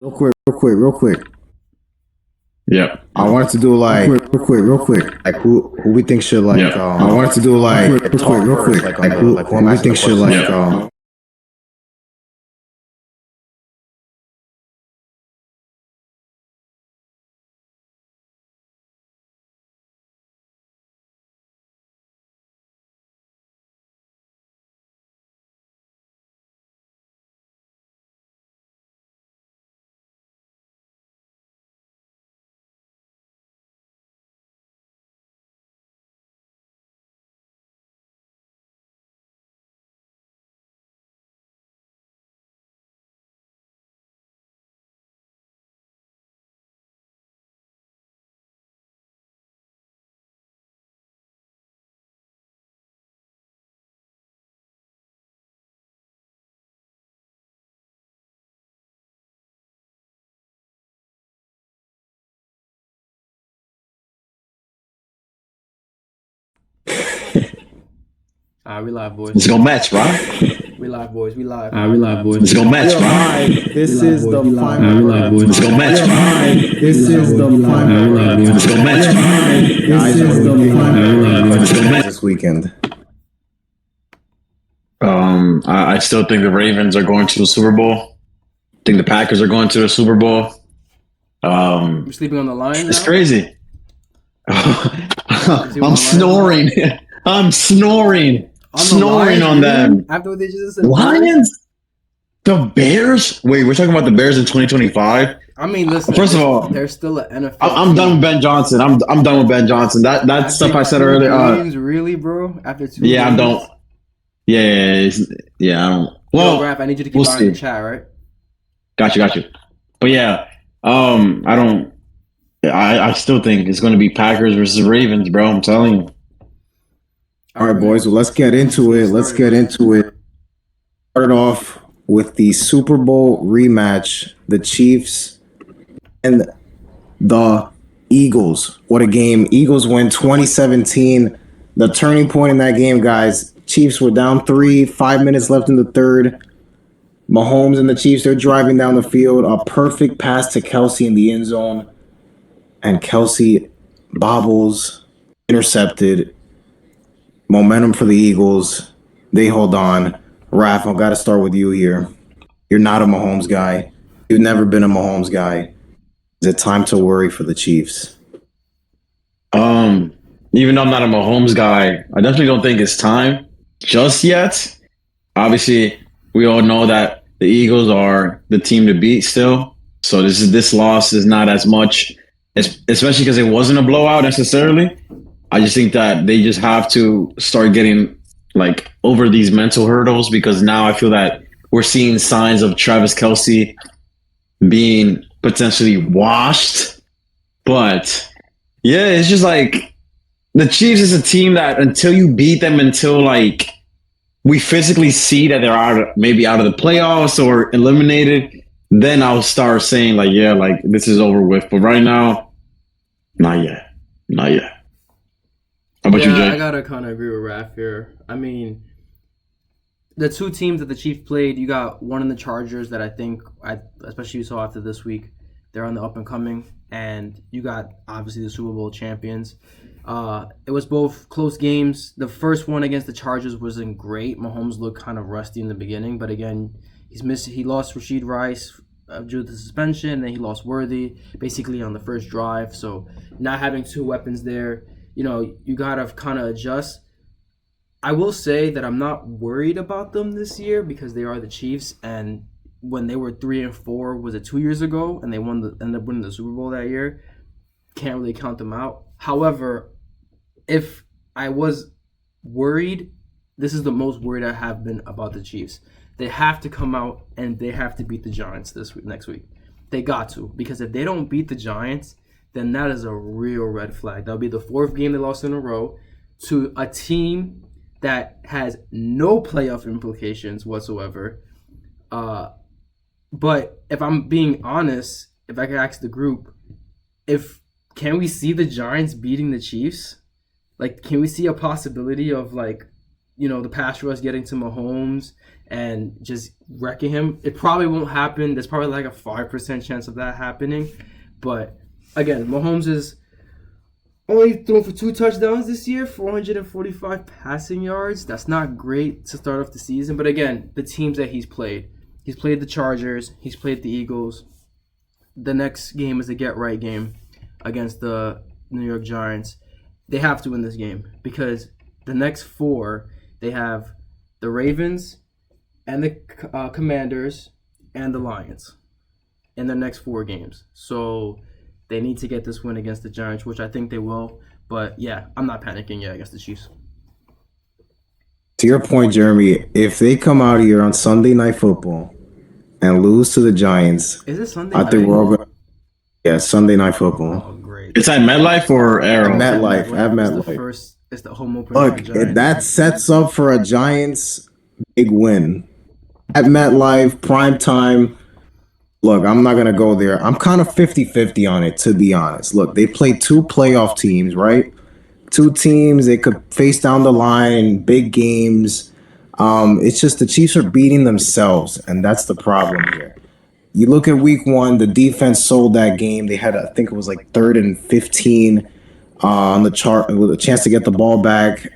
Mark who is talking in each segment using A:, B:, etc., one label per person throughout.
A: Real quick.
B: Yeah.
A: I wanted to do like real quick. Like who we think should like
B: Yeah.
A: I wanted to do like real quick. Like who we think should like
B: Yeah.
C: We live, boys.
B: Let's go Mets, bro.
C: We live, boys. We live.
D: We live, boys.
B: Let's go Mets, bro.
A: This is the final.
D: We live, boys.
B: Let's go Mets, bro.
A: This is the final.
B: Let's go Mets, bro.
A: This is the final.
B: Let's go Mets.
A: This weekend.
B: I still think the Ravens are going to the Super Bowl. I think the Packers are going to the Super Bowl.
C: We're sleeping on the line.
B: It's
C: now?
B: crazy. I'm snoring. I'm snoring. Snoring on them.
C: After what they just said.
B: Lions? The Bears? Wait, we're talking about the Bears in 2025?
C: I mean, listen.
B: First of all,
C: they're still an NFL.
B: I'm done with Ben Johnson. I'm done with Ben Johnson. That stuff I said earlier.
C: Games, really, bro? After 2
B: Yeah,
C: games?
B: I don't. Yeah, I don't.
C: Well, Raph, I need you to keep
B: we'll
C: on
B: see.
C: in the chat, right?
B: Got you. But yeah, I don't. I still think it's going to be Packers versus Ravens, bro. I'm telling you.
A: All right, boys. Well, let's get into it. Start off with the Super Bowl rematch: the Chiefs and the Eagles. What a game! Eagles win 2017. The turning point in that game, guys. Chiefs were down 3, 5 minutes left in the third. Mahomes and the Chiefs, they're driving down the field. A perfect pass to Kelsey in the end zone. And Kelsey bobbles, intercepted. Momentum for the Eagles. They hold on. Raph, I've got to start with you here. You're not a Mahomes guy. You've never been a Mahomes guy. Is it time to worry for the Chiefs?
B: Even though I'm not a Mahomes guy, I definitely don't think it's time just yet. Obviously, we all know that the Eagles are the team to beat still. So this loss is not as much, especially because it wasn't a blowout necessarily. I just think that they just have to start getting like over these mental hurdles, because now I feel that we're seeing signs of Travis Kelsey being potentially washed. But yeah, it's just like the Chiefs is a team that until you beat them, until like we physically see that they're maybe out of the playoffs or eliminated, then I'll start saying like, yeah, like this is over with. But right now, not yet. How about you, Jay?
C: I gotta kind of agree with Raph here. I mean, the two teams that the Chiefs played, you got one in the Chargers that I think, especially you saw after this week, they're on the up and coming, and you got obviously the Super Bowl champions. It was both close games. The first one against the Chargers wasn't great. Mahomes looked kind of rusty in the beginning, but again, he lost Rashid Rice due to the suspension, and then he lost Worthy basically on the first drive. So not having two weapons there, you gotta kind of adjust. I will say that I'm not worried about them this year because they are the Chiefs, and when they were 3-4, was it 2 years ago, and they ended up winning the Super Bowl that year. Can't really count them out. However, if I was worried, this is the most worried I have been about the Chiefs. They have to come out and they have to beat the Giants next week. They got to, because if they don't beat the Giants, then that is a real red flag. That'll be the fourth game they lost in a row to a team that has no playoff implications whatsoever. But if I'm being honest, if I could ask the group, can we see the Giants beating the Chiefs? Like, can we see a possibility of like the pass rush getting to Mahomes and just wrecking him. It probably won't happen. There's probably like a 5% chance of that happening. But again, Mahomes is only thrown for 2 touchdowns this year, 445 passing yards. That's not great to start off the season. But again, the teams that he's played the Chargers, he's played the Eagles. The next game is a get-right game against the New York Giants. They have to win this game because the next 4, they have the Ravens and the Commanders and the Lions in their next 4 games. So they need to get this win against the Giants, which I think they will. But yeah, I'm not panicking yet against the Chiefs.
A: To your point, Jeremy, if they come out here on Sunday Night Football and lose to the Giants,
C: Is it Sunday
A: I
C: night?
A: think we're all going. Yeah, Sunday Night Football.
C: Oh, great.
B: It's at MetLife or Arrow?
A: MetLife. At
C: MetLife. It's the home opener.
A: Look,
C: for the Giants.
A: that sets up for a Giants big win at MetLife, prime time. Look, I'm not going to go there. I'm kind of 50-50 on it, to be honest. Look, they played 2 playoff teams, right? 2 teams, they could face down the line, big games. It's just the Chiefs are beating themselves, and that's the problem here. You look at week 1, the defense sold that game. They had, I think it was like 3rd and 15 on the chart with a chance to get the ball back.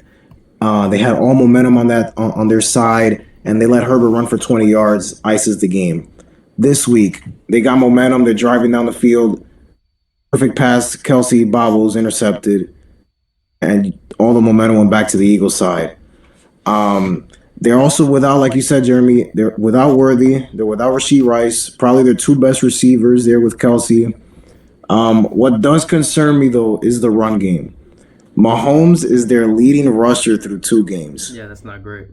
A: They had all momentum on their side, and they let Herbert run for 20 yards, ices the game. This week, they got momentum. They're driving down the field. Perfect pass, Kelsey bobbles, intercepted, and all the momentum went back to the Eagles side. They're also without, like you said, Jeremy, they're without Worthy. They're without Rashee Rice. Probably their 2 best receivers there with Kelsey. What does concern me, though, is the run game. Mahomes is their leading rusher through 2 games.
C: Yeah, that's not great.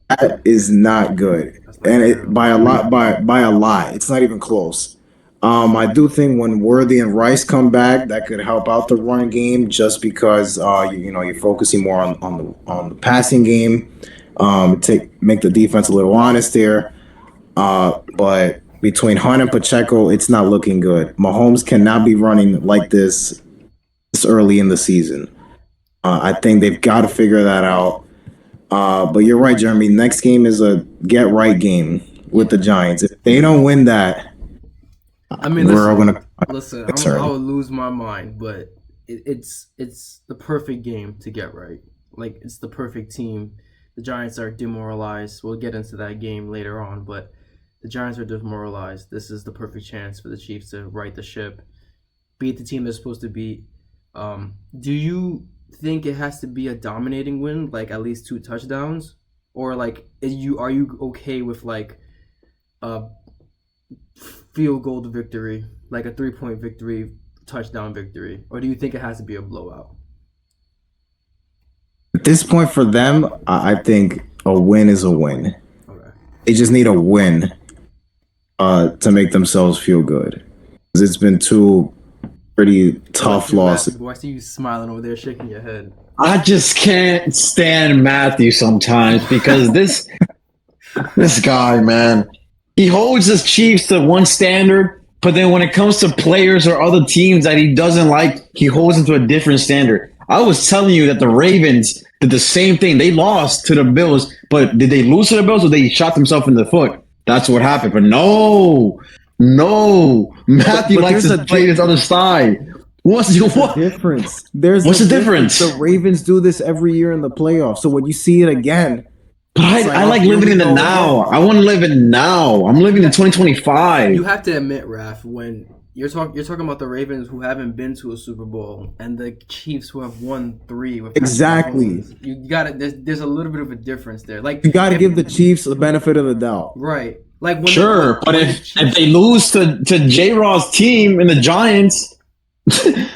A: That is not good. And by a lot. It's not even close. I do think when Worthy and Rice come back, that could help out the run game just because you're focusing more on the passing game. Make the defense a little honest there. But between Hunt and Pacheco, it's not looking good. Mahomes cannot be running like this early in the season. I think they've got to figure that out. But you're right, Jeremy. Next game is a get-right game with the Giants. If they don't win that,
C: I mean,
A: we're all going to...
C: Listen, I would lose my mind, but it's the perfect game to get right. Like, it's the perfect team. The Giants are demoralized. We'll get into that game later on, but the Giants are demoralized. This is the perfect chance for the Chiefs to right the ship, beat the team they're supposed to beat. Do you think it has to be a dominating win, like at least 2 touchdowns, or like are you okay with like a field goal victory, like a 3-point victory, touchdown victory, or do you think it has to be a blowout?
A: At this point for them, I think a win is a win.
C: Okay.
A: They just need a win to make themselves feel good. 'Cause it's been 2 pretty tough losses.
C: I see you smiling over there, shaking your head.
B: I just can't stand Matthew sometimes because this guy, man, he holds his Chiefs to one standard, but then when it comes to players or other teams that he doesn't like, he holds them to a different standard. I was telling you that the Ravens did the same thing. They lost to the Bills, but did they lose to the Bills or they shot themselves in the foot? That's what happened. But no, Matthew likes to play this other side. What's the
A: difference?
B: What's the difference?
A: The Ravens do this every year in the playoffs. So when you see it again,
B: but I like living in the now. I want to live in now. I'm living in 2025.
C: You have to admit, Raph, when you're talking about the Ravens who haven't been to a Super Bowl and the Chiefs who have won 3 with
A: exactly.
C: You got it. There's a little bit of a difference there. Like
A: you got to give the Chiefs the benefit of the doubt,
C: right? Like when
B: but if they lose to J-Raw's team and the Giants.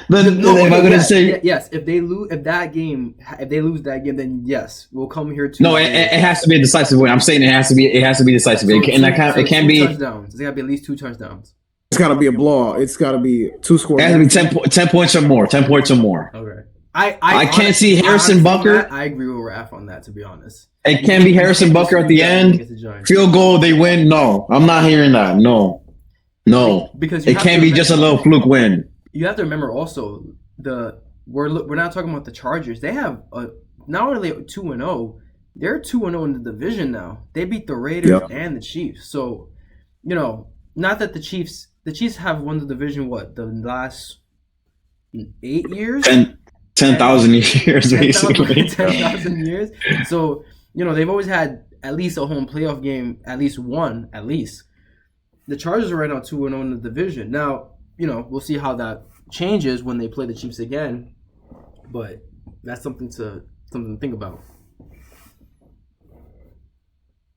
B: Then am I going to say
C: yes? If they lose that game, then yes, we'll come here to.
B: No, it has to be a decisive win. I'm saying it has to be decisive.
C: So
B: it can't be
C: touchdowns. It's got to be at least 2 touchdowns.
A: It's got to be a blowout. It's got to be 2 scores.
B: It has to be 10 points or more. 10 points or more.
C: Okay.
B: I can't see Harrison Butker.
C: I agree with Raph on that. To be honest,
B: it can't be Harrison Butker at the end. Field goal, they win. No, I'm not hearing that. No,
C: because
B: it can't be just a little fluke win.
C: You have to remember also we're not talking about the Chargers. They have not only 2-0, they're 2-0 in the division now. They beat the Raiders and the Chiefs. So, not that the Chiefs have won the division, the last 8 years?
B: 10,000 years, basically.
C: 10,000 years. So, they've always had at least a home playoff game, at least one, at least. The Chargers are right now 2-0 in the division. Now, we'll see how that changes when they play the Chiefs again. But that's something to think about.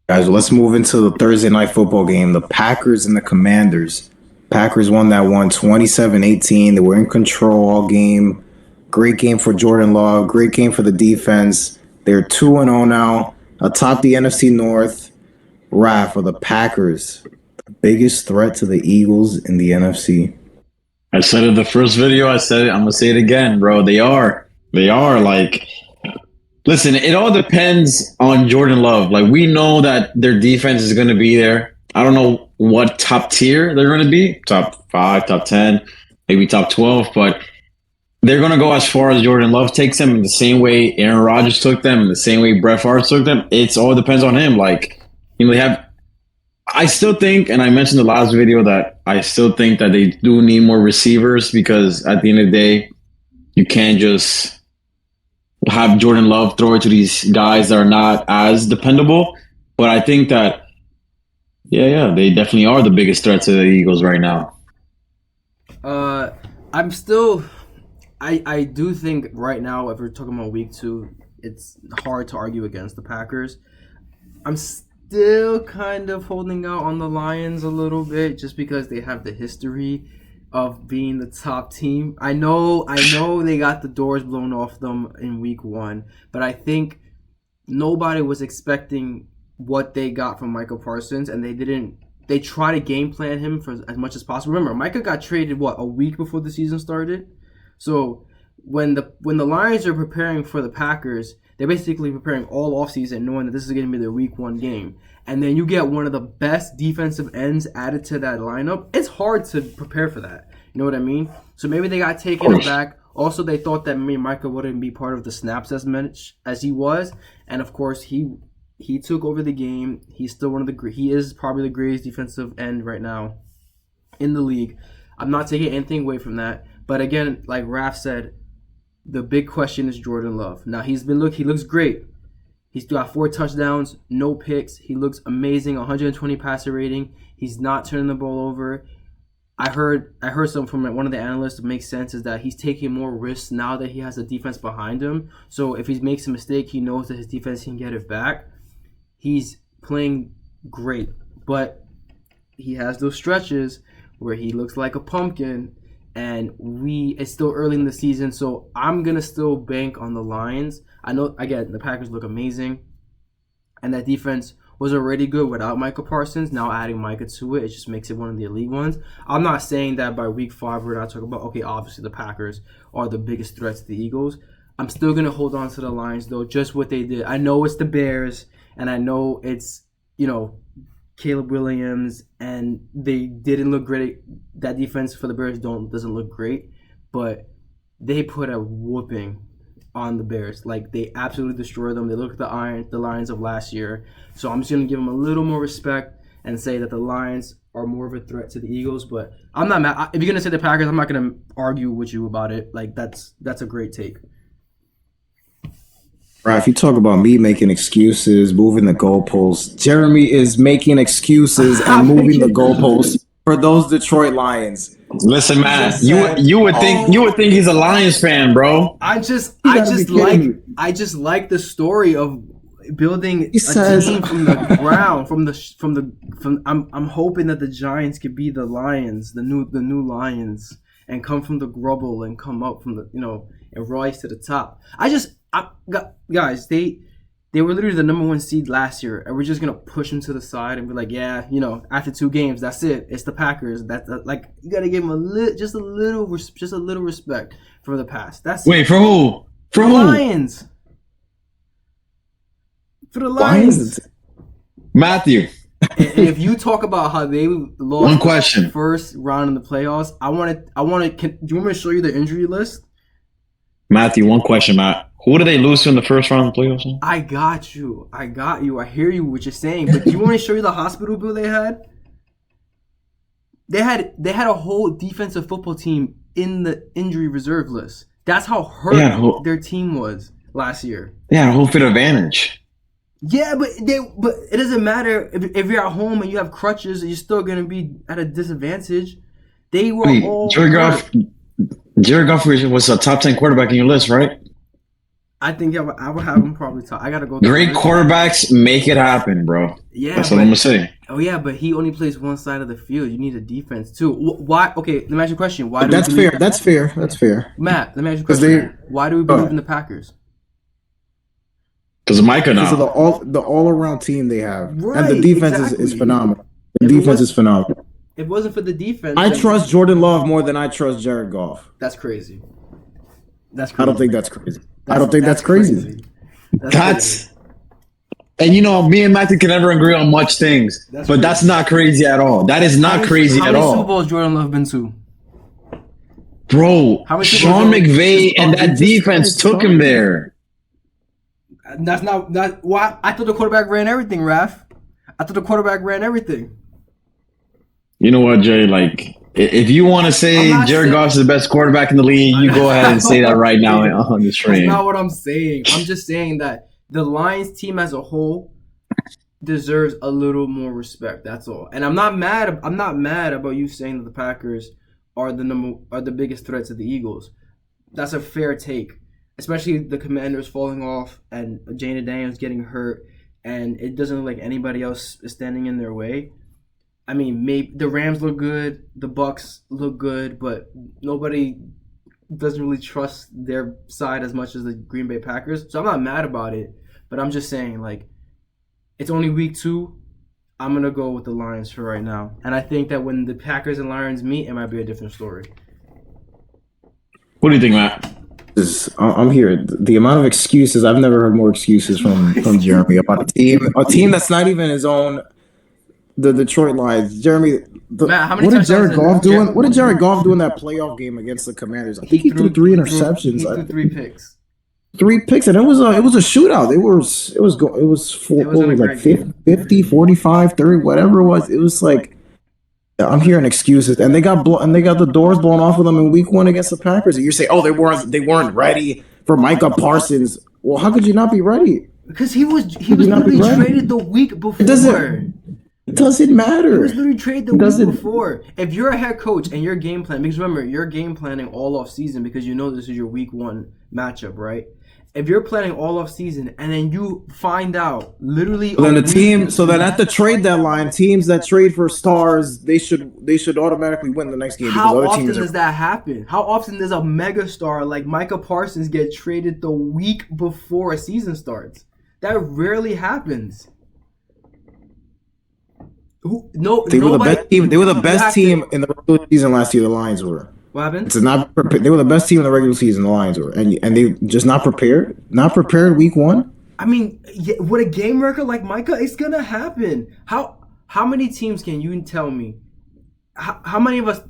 A: Guys, let's move into the Thursday night football game. The Packers and the Commanders. Packers won that one 27-18. They were in control all game. Great game for Jordan Love. Great game for the defense. They're 2-0 now, atop the NFC North. Raph, for the Packers, the biggest threat to the Eagles in the NFC.
B: I said it the first video. I said it. I'm going to say it again, bro. They are. Like, listen, it all depends on Jordan Love. Like, we know that their defense is going to be there. I don't know what top tier they're going to be. Top 5, top 10, maybe top 12. But they're going to go as far as Jordan Love takes them, in the same way Aaron Rodgers took them, in the same way Brett Favre took them. It's all depends on him. Like, they have. I still think, and I mentioned the last video, that I still think that they do need more receivers, because at the end of the day, you can't just have Jordan Love throw it to these guys that are not as dependable. But I think that, they definitely are the biggest threat to the Eagles right now.
C: I do think right now, if we're talking about week 2, it's hard to argue against the Packers. I'm still kind of holding out on the Lions a little bit, just because they have the history of being the top team. I know they got the doors blown off them in week 1, but I think nobody was expecting what they got from Micah Parsons, and they try to game plan him for as much as possible. Remember, Micah got traded a week before the season started. So when the Lions are preparing for the Packers, they're basically preparing all offseason, knowing that this is going to be their week 1 game. And then you get one of the best defensive ends added to that lineup. It's hard to prepare for that. You know what I mean? So maybe they got taken aback. Also, they thought that maybe Micah wouldn't be part of the snaps as much as he was. And of course, he took over the game. He's still he is probably the greatest defensive end right now in the league. I'm not taking anything away from that. But again, like Raph said, the big question is Jordan Love. Now he looks great. He's got 4 touchdowns, no picks. He looks amazing, 120 passer rating. He's not turning the ball over. I heard something from one of the analysts that makes sense, is that he's taking more risks now that he has a defense behind him. So if he makes a mistake, he knows that his defense can get it back. He's playing great, but he has those stretches where he looks like a pumpkin, and it's still early in the season, so I'm going to still bank on the Lions. I know, again, the Packers look amazing, and that defense was already good without Micah Parsons. Now adding Micah to it just makes it one of the elite ones. I'm not saying that by week 5 we're not talking about, okay, obviously the Packers are the biggest threat to the Eagles. I'm still going to hold on to the Lions, though, just what they did. I know it's the Bears, and I know it's, Caleb Williams, and they didn't look great. That defense for the Bears doesn't look great, but they put a whooping on the Bears. Like, they absolutely destroyed them. They look at the Lions of last year. So I'm just going to give them a little more respect and say that the Lions are more of a threat to the Eagles. But I'm not mad. If you're going to say the Packers, I'm not going to argue with you about it. Like, that's a great take.
A: Right, if you talk about me making excuses, moving the goalposts, Jeremy is making excuses and moving the goalposts for those Detroit Lions.
B: Listen, man, you would think he's a Lions fan, bro.
C: I just like the story of building a team from the ground. I'm hoping that the Giants could be the Lions, the new Lions, and come from the grubble and come up from and rise to the top. Guys, they were literally the number 1 seed last year, and we're just gonna push them to the side and be like, after 2 games, that's it. It's the Packers. That's like, you gotta give them just a little respect for the past. That's
B: wait, for who? For who?
C: Lions. For the Lions.
B: Matthew.
C: And if you talk about how they lost the first round in the playoffs, do you want me to show you the injury list?
B: Matthew, one question, Matt. Who did they lose to in the first round of the playoffs?
C: I got you. I hear you what you're saying. But do you want me to show you the hospital bill they had? They had a whole defensive football team in the injury reserve list. That's how hurt their team was last year.
B: Yeah, home field advantage.
C: Yeah, but it doesn't matter if you're at home and you have crutches, you're still gonna be at a disadvantage. They were all
B: Jared Goff was a top 10 quarterback in your list, right?
C: I think I would have him probably top. I gotta go.
B: Great quarterbacks make it happen, bro.
C: Yeah,
B: that's what I'm gonna say.
C: Oh yeah, but he only plays one side of the field. You need a defense too. Why? Okay, let me ask you a question. Why?
A: That's fair. That's fair.
C: Matt, let me ask you a question. Why do we believe in the Packers?
B: Because of Micah now.
A: Because of the all around team they have,
C: right,
A: and the defense is phenomenal. The defense is phenomenal.
C: If it wasn't for the defense,
A: I trust Jordan Love more than I trust Jared Goff.
C: That's crazy.
A: I don't think that's crazy. I don't think that's crazy.
B: That's and me and Matthew can never agree on much things, but that's not crazy at all. That is not crazy at all.
C: How many Super Bowls Jordan Love been to?
B: Bro, Sean McVay and that defense took him there.
C: That's not why I thought the quarterback ran everything, Raph. I thought the quarterback ran everything.
B: You know what, Jay? Like, if you want to say Jared Goff is the best quarterback in the league, you go ahead and say that right now on the stream.
C: That's not what I'm saying. I'm just saying that the Lions team as a whole deserves a little more respect. That's all. And I'm not mad about you saying that the Packers are the biggest threat to the Eagles. That's a fair take, especially the Commanders falling off and Jane Daniels getting hurt, and it doesn't look like anybody else is standing in their way. I mean, maybe the Rams look good, the Bucks look good, but nobody doesn't really trust their side as much as the Green Bay Packers. So I'm not mad about it, but I'm just saying, like, it's only week 2. I'm going to go with the Lions for right now. And I think that when the Packers and Lions meet, it might be a different story.
B: What do you think, Matt?
A: I'm here. The amount of excuses, I've never heard more excuses from Jeremy about a team that's not even his own. The Detroit Lions, Jeremy.
C: Matt,
A: what did Jared Goff do? What did Jared Goff do in that playoff game against the Commanders? I think he threw 3 interceptions.
C: He threw 3 picks.
A: 3 picks, and it was a shootout. It was 50, 45, 30, whatever it was. It was like, I'm hearing excuses, and they got the doors blown off of them in week 1 against the Packers. And you say, oh, they weren't ready for Micah Parsons. Well, how could you not be ready?
C: Because he was literally traded the week before.
A: It doesn't matter.
C: He was literally traded the week before. If you're a head coach and your game plan, because remember, you're game planning all off season because you know this is your week 1 matchup, right? If you're planning all off season and then you find out literally,
A: so then at the trade deadline, teams that trade for stars, they should automatically win the next game.
C: How often does that happen? How often does a mega star like Micah Parsons get traded the week before a season starts? That rarely happens. They were the best team in the regular season last year. The Lions were.
A: What happened? They were the best team in the regular season. The Lions were, and they just not prepared. Not prepared week 1.
C: I mean, with a game record like Micah, it's gonna happen. How many teams can you tell me? How many of us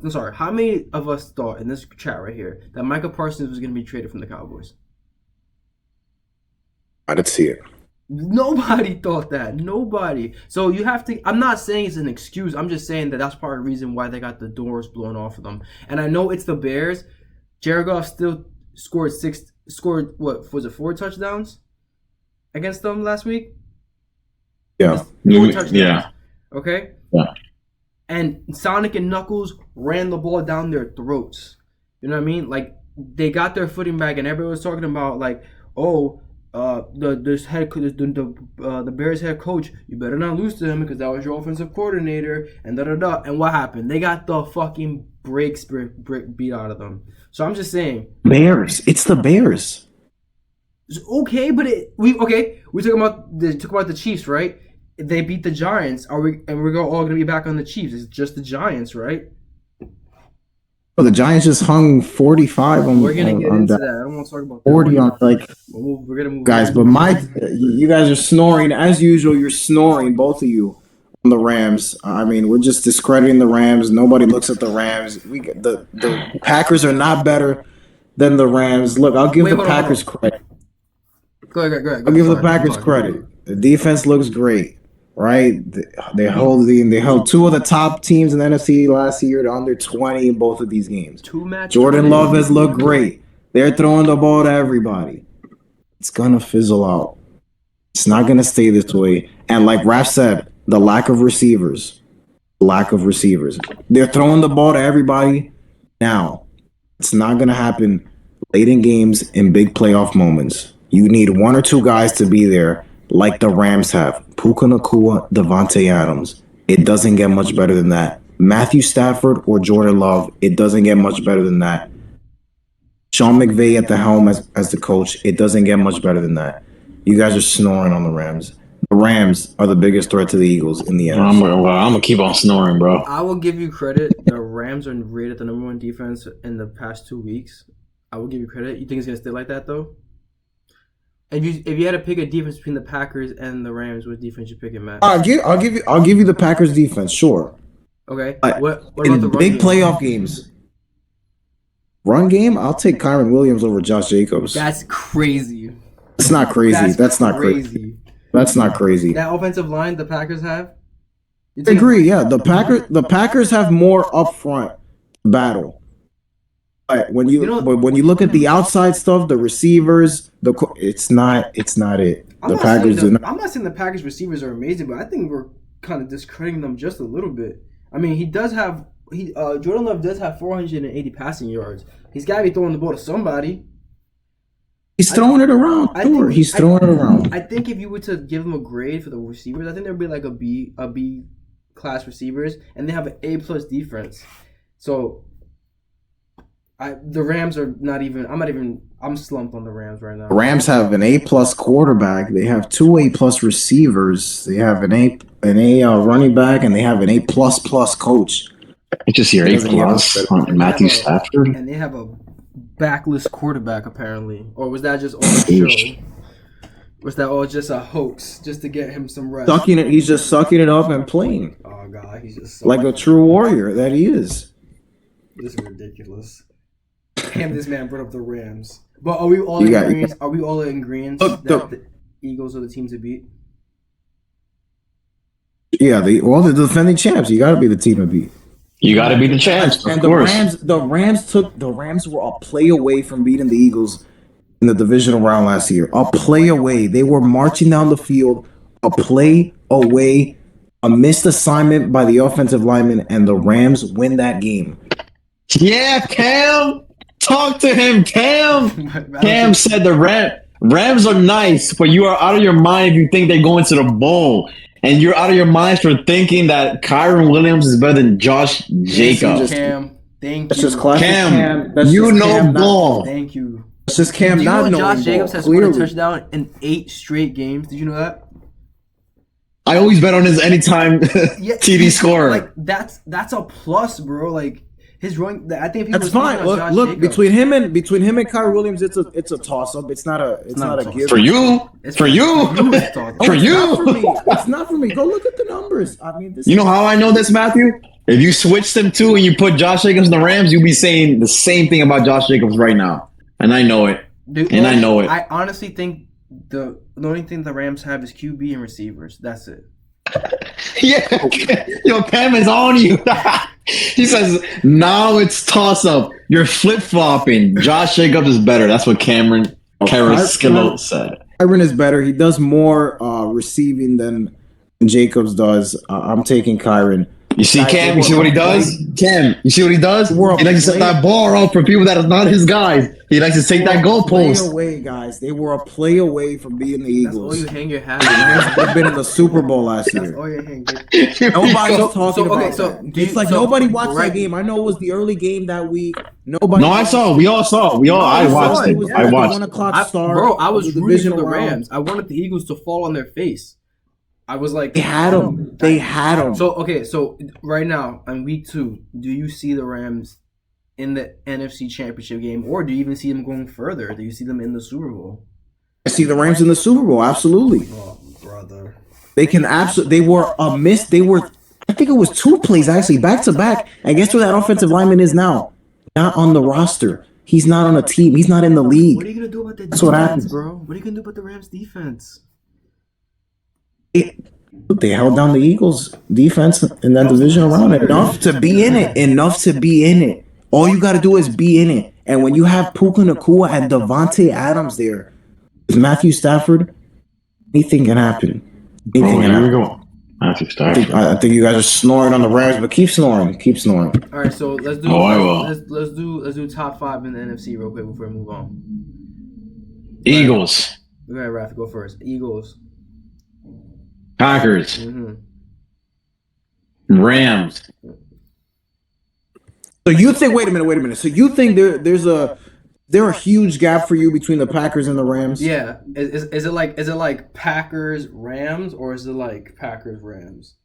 C: thought in this chat right here that Micah Parsons was gonna be traded from the Cowboys?
A: I didn't see it.
C: Nobody thought that. Nobody. So you have to. I'm not saying it's an excuse. I'm just saying that that's part of the reason why they got the doors blown off of them. And I know it's the Bears. Jared Goff still scored 4 touchdowns against them last week?
B: Yeah.
C: 4 touchdowns.
B: Yeah.
C: Okay?
B: Yeah.
C: And Sonic and Knuckles ran the ball down their throats. You know what I mean? Like, they got their footing back, and everyone was talking about, like, oh, the Bears head coach, you better not lose to him because that was your offensive coordinator, and And what happened? They got the fucking brakes beat out of them. So I'm just saying,
A: Bears. It's the Bears.
C: Okay, but we talk about the Chiefs, right? They beat the Giants. We're all gonna be back on the Chiefs? It's just the Giants, right?
A: Well, the Giants just hung 45 on.
C: We're gonna get into that. I don't want to talk about
A: 40 on
C: We're gonna move
A: guys, but you guys are snoring as usual. You're snoring, both of you, on the Rams. I mean, we're just discrediting the Rams. Nobody looks at the Rams. The Packers are not better than the Rams. Look, I'll give the Packers credit.
C: Go ahead.
A: I'll give the Packers credit. The defense looks great, right? They held two of the top teams in the NFC last year to under 20 in both of these games. Jordan Love has looked great. They're throwing the ball to everybody. It's gonna fizzle out. It's not gonna stay this way. And like Raph said, the lack of receivers. They're throwing the ball to everybody now. It's not gonna happen late in games in big playoff moments. You need one or two guys to be there, like the Rams have. Puka Nacua, Devontae Adams. It doesn't get much better than that. Matthew Stafford or Jordan Love. It doesn't get much better than that. Sean McVay at the helm as the coach. It doesn't get much better than that. You guys are snoring on the Rams. The Rams are the biggest threat to the Eagles in the NFC.
B: I'm gonna keep on snoring, bro.
C: I will give you credit. The Rams are rated the number 1 defense in the past 2 weeks. I will give you credit. You think it's gonna stay like that though? If you had to pick a defense between the Packers and the Rams, what defense you picking, Matt?
A: I'll give you the Packers defense, sure.
C: Okay.
A: What about the big playoff games? Run game, I'll take Kyron Williams over Josh Jacobs.
C: That's crazy.
A: It's not crazy. That's not crazy. That's not crazy.
C: That offensive line the Packers have?
A: I agree, yeah. The Packers have more up front battle. But when you look at the outside stuff, the receivers, it's not it.
C: I'm not saying the Packers receivers are amazing, but I think we're kind of discrediting them just a little bit. I mean, Jordan Love does have 480 passing yards. He's got to be throwing the ball to somebody.
A: He's throwing it around. He's throwing it around.
C: I think if you were to give him a grade for the receivers, I think there'd be like a B class receivers, and they have an A+ defense. So the Rams are not even. I'm slumped on the Rams right now.
A: The Rams have an A+ quarterback. They have 2 A+ receivers. They have an A running back, and they have an A++ coach.
B: I just hear A+ on Matthew Stafford,
C: and they have a backless quarterback apparently. Or was that just all a show? Was that all just a hoax just to get him some rest?
A: He's just sucking it up and playing.
C: Oh God, he's just
A: like a true warrior that he is.
C: This is ridiculous. Damn, this man brought up the Rams. But are we all in agreement? Are we all in agreement that the Eagles are the team to beat?
A: Yeah, the defending champs. You got to be the team to beat.
B: You got to be the champs, of course.
A: The Rams were a play away from beating the Eagles in the divisional round last year. A play away. They were marching down the field. A play away. A missed assignment by the offensive lineman, and the Rams win that game.
B: Yeah, Cam. Talk to him, Cam. Cam said the Rams are nice, but you are out of your mind if you think they're going to the bowl. And you're out of your minds for thinking that Kyron Williams is better than Josh Jacobs.
C: Cam, thank you.
A: That's just classic Cam.
B: You know ball.
C: Thank you.
A: It's just Cam.
C: Do you
A: know
C: Josh Jacobs has scored a touchdown in 8 straight games? Did you know that?
B: I always bet on his anytime TD scorer.
C: Like that's a plus, bro. Like his run. I think if he
A: that's
C: was
A: fine. Look, between him and Kyron Williams, it's a toss up. It's not a gift
B: for you. It's for you. For you.
A: It's not for me. Go look at the numbers. I mean,
B: you know how I know this, Matthew? If you switch them two and you put Josh Jacobs in the Rams, you'll be saying the same thing about Josh Jacobs right now, and I know it. I know it.
C: I honestly think the only thing the Rams have is QB and receivers. That's it.
B: Yeah, yo, Cam is on you. He says, now it's toss-up. You're flip-flopping. Josh Jacobs is better. That's what Cameron Carrasquillo said.
A: Kyron is better. He does more receiving than Jacobs does. I'm taking Kyron.
B: You see, Cam? You see what he does? Cam, you see what he does? He likes to set that ball out for people that are not his guys. He likes to take that goalpost.
A: Play away, guys. They were a play away from being the Eagles.
C: That's all you hang your hat.
A: They've been in the Super Bowl last year.
C: That's all you hang.
A: Nobody's talking about that. It's like nobody watched that game. I know it was the early game that week. Nobody.
B: No, I saw. We all saw. I watched it. I watched.
A: 1 o'clock start.
C: Bro, I was rooting for the Rams. I wanted the Eagles to fall on their face. I was like,
A: they had them. They had them.
C: So right now on week 2, do you see the Rams in the NFC Championship game, or do you even see them going further? Do you see them in the Super Bowl?
A: I see the Rams in the Super Bowl. Absolutely.
C: Oh, brother.
A: They can absolutely. They were a miss. They were. I think it was 2 plays actually back to back. And guess where that offensive lineman is now? Not on the roster. He's not on a team. He's not in the league.
C: What are you gonna do about the
A: That's what
C: defense,
A: happens.
C: bro? What are you gonna do about the Rams defense?
A: They held down the Eagles defense in that division round enough to be in it. Enough to be in it. All you got to do is be in it. And when you have Puka Nacua and Devontae Adams there, with Matthew Stafford, anything can happen. Anything can
B: here we
A: happen.
B: go. Matthew Stafford.
A: I think you guys are snoring on the Rams, but keep snoring. Keep snoring.
C: All right, so let's do let's do top 5 in the NFC real quick before we move on.
B: Eagles.
C: All right, Raph, go first. Eagles.
B: Packers.
C: Mm-hmm.
B: Rams.
A: So you think? Wait a minute. So you think there's a huge gap for you between the Packers and the Rams?
C: Yeah. Is it like Packers Rams or is it like Packers Rams?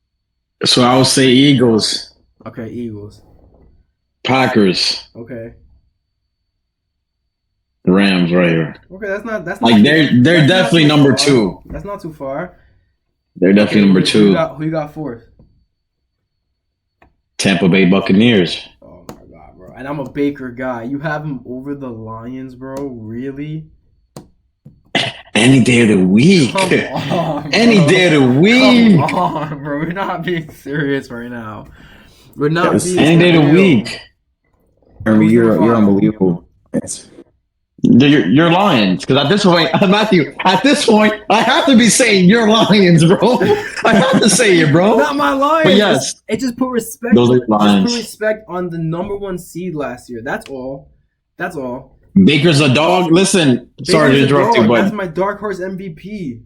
B: So I would say Eagles.
C: Okay, Eagles.
B: Packers.
C: Okay.
B: Rams right here.
C: Okay, that's not
B: like they're definitely number
C: far.
B: 2.
C: That's not too far.
B: They're definitely number 2.
C: Who you got fourth?
B: Tampa Bay Buccaneers.
C: Oh my god, bro. And I'm a Baker guy. You have him over the Lions, bro? Really?
B: Any day of the week.
C: Come on,
B: Any day of the week.
C: Come on, bro. We're not being serious right now. We're not being
B: any day of the week.
A: I mean, you're unbelievable.
B: You're Lions, because at this point, Matthew, I have to be saying you're Lions, bro. I have to say it, bro.
C: Not my Lions.
B: But yes,
C: it just put respect.
B: Those are Lions.
C: Just put respect on the number 1 seed last year. That's all.
B: Baker's a dog. Listen, sorry to interrupt you, but
C: that's my dark horse MVP.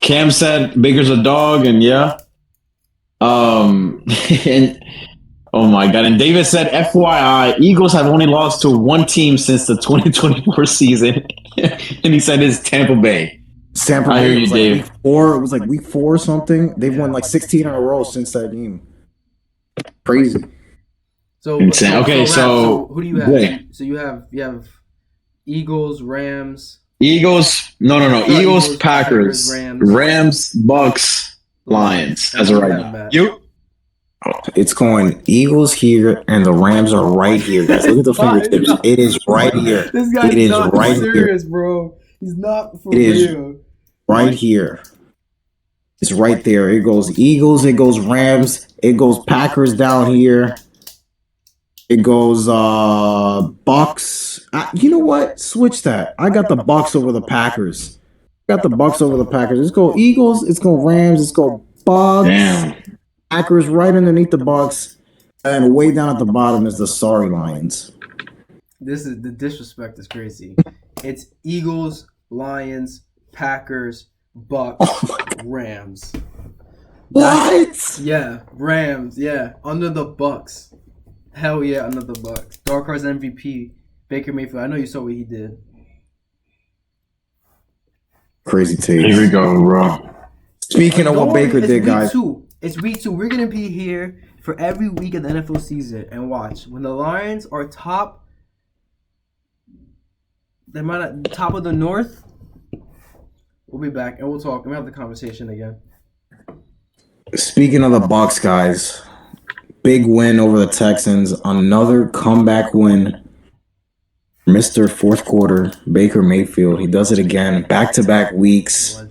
B: Cam said Baker's a dog, and yeah, and. Oh my god! And David said, "FYI, Eagles have only lost to one team since the 2024 season," and he said it's Tampa Bay.
A: Tampa Bay. I hear you, Dave. Week 4. It was like week 4 or something. They've won like 16 in a row since that game. Crazy.
C: So
B: insane. Okay,
C: so who do you have? Yeah. So you have Eagles, Rams.
B: Eagles. No. Eagles, Packers, Rams, Bucks, Lions. As of right now. You.
A: It's going Eagles here, and the Rams are right here. Guys, look at the fingertips. It is right here.
C: This guy's
A: it is
C: not
A: right
C: serious,
A: here.
C: bro. He's not for
A: real. It is right here. It's right there. It goes Eagles. It goes Rams. It goes Packers down here. It goes Bucks. You know what? Switch that. I got the Bucks over the Packers. Let's go Eagles. Let's go Rams. Let's go Bucks.
B: Damn.
A: Packers right underneath the Bucks, and way down at the bottom is the sorry Lions.
C: The disrespect is crazy. It's Eagles, Lions, Packers, Bucks, Rams.
A: What?
C: Yeah, Rams. Yeah, under the Bucks. Hell yeah, under the Bucks. Dark Horse MVP, Baker Mayfield. I know you saw what he did.
A: Crazy taste.
B: Here we go, bro.
A: Speaking of what Baker did, guys.
C: It's week 2. We're going to be here for every week of the NFL season. And watch. When the Lions are top of the North, we'll be back and we'll talk. And we'll have the conversation again.
A: Speaking of the Bucs, guys. Big win over the Texans. Another comeback win. Mr. Fourth Quarter, Baker Mayfield. He does it again. Back-to-back weeks.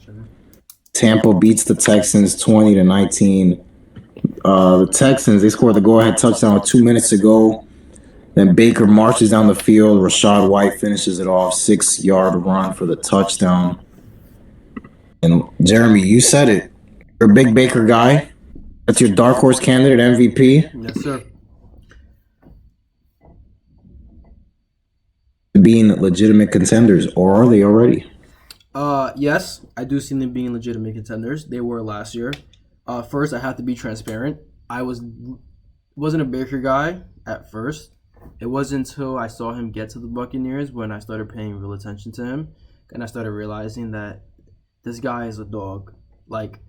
A: Tampa beats the Texans 20-19. The Texans, they scored the go-ahead touchdown with 2 minutes to go. Then Baker marches down the field. Rashad White finishes it off. 6-yard run for the touchdown. And Jeremy, you said it. You're a big Baker guy. That's your dark horse candidate, MVP.
C: Yes, sir.
A: Being legitimate contenders, or are they already?
C: Yes, I do see them being legitimate contenders. They were last year. First, I have to be transparent. I wasn't a Baker guy at first. It wasn't until I saw him get to the Buccaneers when I started paying real attention to him, and I started realizing that this guy is a dog. Like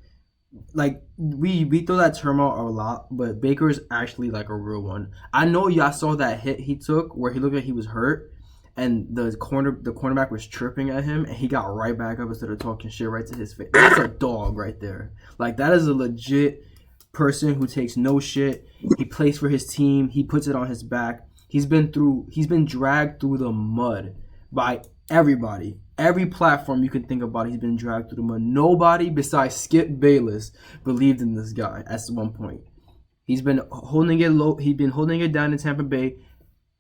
C: we throw that term out a lot, but Baker's actually like a real one. I know y'all saw that hit he took where he looked like he was hurt. And the cornerback was tripping at him, and he got right back up instead of talking shit right to his face. That's a dog right there. Like, that is a legit person who takes no shit. He plays for his team. He puts it on his back. He's been dragged through the mud by everybody. Every platform you can think about, he's been dragged through the mud. Nobody besides Skip Bayless believed in this guy at one point. He's been holding it low. He's been holding it down in Tampa Bay.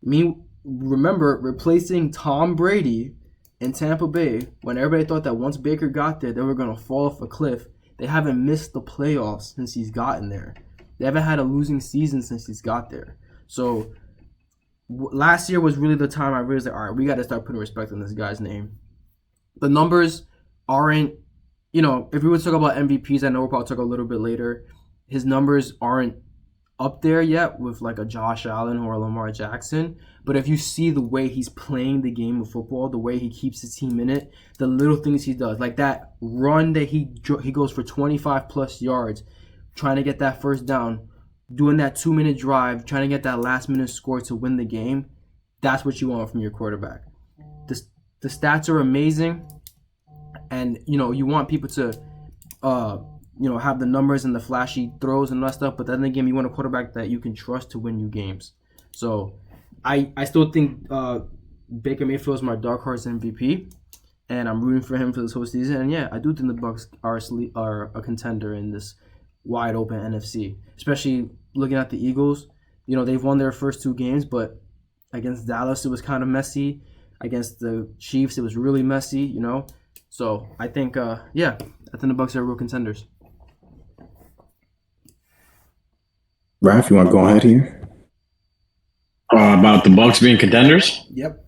C: Remember replacing Tom Brady in Tampa Bay when everybody thought that once Baker got there, they were going to fall off a cliff. They haven't missed the playoffs since he's gotten there. They haven't had a losing season since he's got there. So last year was really the time I realized, all right, we got to start putting respect on this guy's name. The numbers aren't, if we would talk about MVPs, I know we'll probably talk a little bit later. His numbers aren't up there yet with like a Josh Allen or a Lamar Jackson. But if you see the way he's playing the game of football, the way he keeps his team in it, the little things he does, like that run that he goes for 25 plus yards, trying to get that first down, doing that 2-minute drive, trying to get that last minute score to win the game, that's what you want from your quarterback. The stats are amazing, and you want people to have the numbers and the flashy throws and that stuff, but then again, you want a quarterback that you can trust to win you games. So I still think Baker Mayfield is my dark horse MVP, and I'm rooting for him for this whole season. And yeah, I do think the Bucs are a contender in this wide open NFC, especially looking at the Eagles. They've won their first 2 games, but against Dallas it was kind of messy. Against the Chiefs it was really messy. So I think I think the Bucs are real contenders.
A: Raph, you want to go ahead here?
B: About the Bucs being contenders?
C: Yep.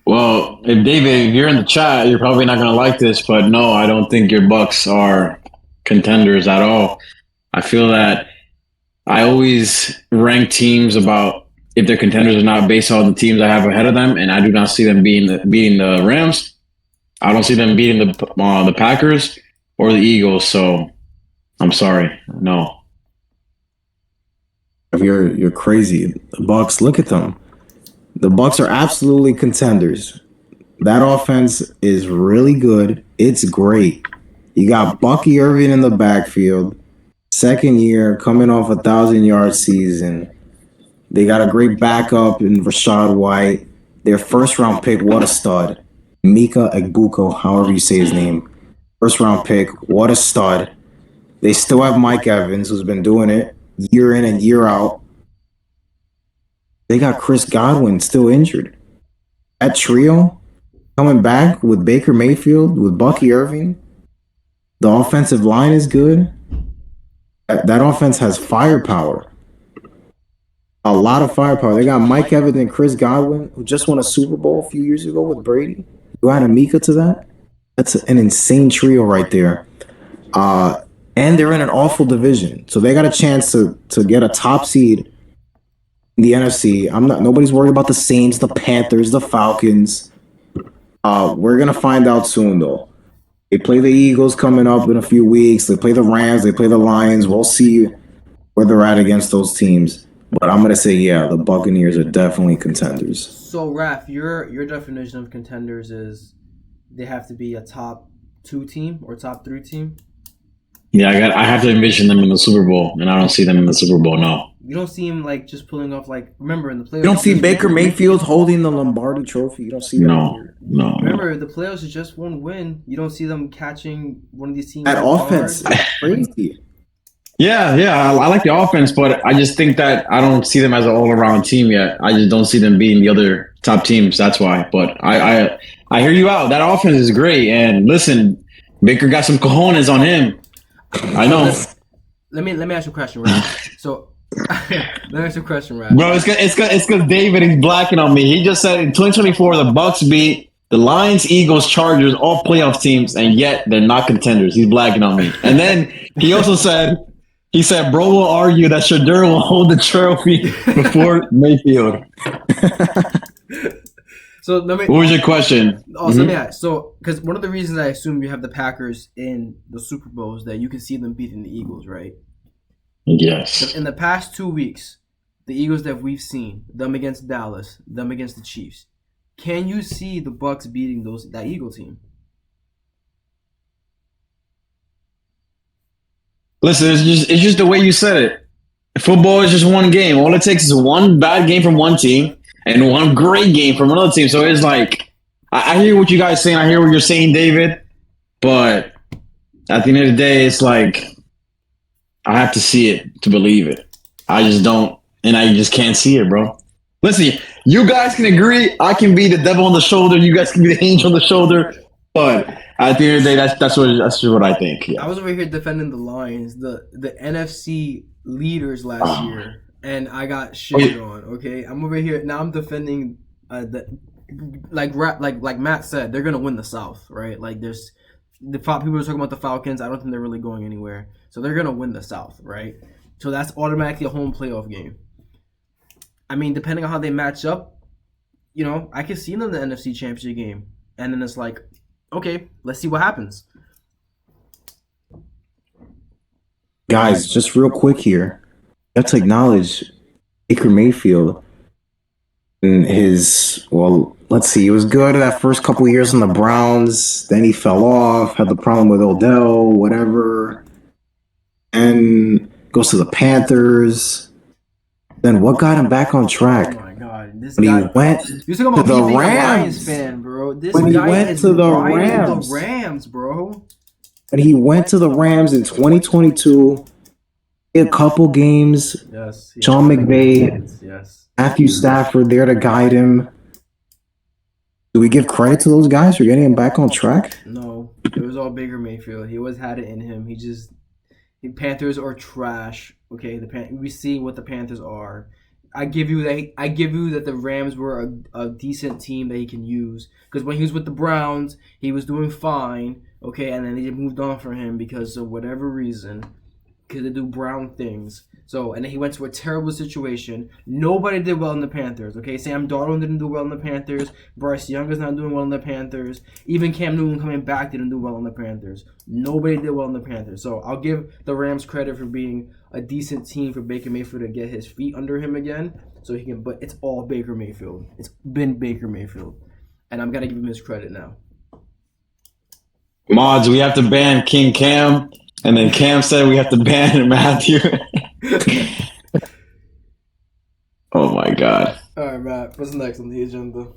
B: Well, if you're in the chat, you're probably not going to like this, but no, I don't think your Bucs are contenders at all. I feel that I always rank teams about if they're contenders or not based on the teams I have ahead of them, and I do not see them beating the Rams. I don't see them beating the Packers or the Eagles, so I'm sorry. No.
A: You're crazy. The Bucs, look at them. The Bucs are absolutely contenders. That offense is really good. It's great. You got Bucky Irving in the backfield. Second year, coming off a 1,000-yard season. They got a great backup in Rashad White. Their first-round pick, what a stud. Mika Egbuka, however you say his name. First-round pick, what a stud. They still have Mike Evans, who's been doing it year in and year out. They got Chris Godwin still injured. That trio coming back with Baker Mayfield, with Bucky Irving. The offensive line is good. That offense has firepower. A lot of firepower. They got Mike Evans and Chris Godwin, who just won a Super Bowl a few years ago with Brady. You add Amika to that? That's an insane trio right there. And they're in an awful division. So they got a chance to get a top seed in the NFC. Nobody's worried about the Saints, the Panthers, the Falcons. We're gonna find out soon though. They play the Eagles coming up in a few weeks. They play the Rams, they play the Lions. We'll see where they're at against those teams. But I'm gonna say, the Buccaneers are definitely contenders.
C: So Raph, your definition of contenders is they have to be a top 2 team or top 3 team?
B: Yeah, I have to envision them in the Super Bowl, and I don't see them in the Super Bowl, no.
C: You don't see him like just pulling off remember in the playoffs.
A: You don't see Baker Mayfield holding the Lombardi Trophy. You don't see that.
B: No.
C: Remember, the playoffs is just one win. You don't see them catching one of these teams.
A: That offense is crazy.
B: Yeah, I like the offense, but I just think that I don't see them as an all-around team yet. I just don't see them being the other top teams. That's why. But I hear you out. That offense is great. And listen, Baker got some cojones on him. I know.
C: Let me ask you a question, right? So let me ask you a question, right?
B: Bro, it's because David is blacking on me. He just said in 2024 the Bucs beat the Lions, Eagles, Chargers, all playoff teams, and yet they're not contenders. He's blacking on me. And then he also said, bro will argue that Shadur will hold the trophy before Mayfield.
C: So
B: what was your question?
C: So because one of the reasons I assume you have the Packers in the Super Bowl is that you can see them beating the Eagles, right?
B: Yes.
C: So in the past 2 weeks, the Eagles that we've seen, them against Dallas, them against the Chiefs, can you see the Bucs beating that Eagle team?
B: Listen, it's just the way you said it. Football is just one game. All it takes is one bad game from one team and one great game from another team. So it's like, I hear what you guys saying. I hear what you're saying, David. But at the end of the day, it's like I have to see it to believe it. I just don't, and I just can't see it, bro. Listen, you guys can agree. I can be the devil on the shoulder. You guys can be the angel on the shoulder. But at the end of the day, that's just what I think. Yeah.
C: I was over here defending the Lions, the NFC leaders last year, and I got shitted on. Okay, I'm over here now. I'm defending like Matt said, they're gonna win the South, right? Like there's people are talking about the Falcons. I don't think they're really going anywhere, so they're gonna win the South, right? So that's automatically a home playoff game. I mean, depending on how they match up, I can see them in the NFC Championship game, and then it's like, okay, let's see what happens.
A: Guys, just real quick here, you have to acknowledge Baker Mayfield and let's see, he was good that first couple of years in the Browns, then he fell off, had the problem with Odell, whatever, and goes to the Panthers. Then what got him back on track?
C: Oh my god, this
A: When
C: guy
A: he went
C: you're talking about
A: to the
C: being a
A: Rams.
C: Lions fan, bro. This
A: When he
C: guy
A: went
C: is
A: to the
C: riding
A: Rams.
C: the Rams, bro.
A: And he went to the Rams in 2022, a couple games,
C: Yes.
A: Sean McVay,
C: Yes.
A: Matthew Stafford there to guide him. Do we give credit to those guys for getting him back on track?
C: No, it was all Baker Mayfield. He always had it in him. The Panthers are trash. Okay, we see what the Panthers are. I give you that the Rams were a decent team that he can use, because when he was with the Browns, he was doing fine. Okay, and then they moved on from him because of whatever reason, because they do Brown things. So, and then he went to a terrible situation. Nobody did well in the Panthers. Okay, Sam Darnold didn't do well in the Panthers. Bryce Young is not doing well in the Panthers. Even Cam Newton coming back didn't do well in the Panthers. Nobody did well in the Panthers. So I'll give the Rams credit for being a decent team for Baker Mayfield to get his feet under him again, so he can. But it's all Baker Mayfield. It's been Baker Mayfield, and I'm gonna give him his credit now.
B: Mods, we have to ban King Cam, and then Cam said we have to ban Matthew. Oh my god.
C: All right, Matt. What's next on the agenda?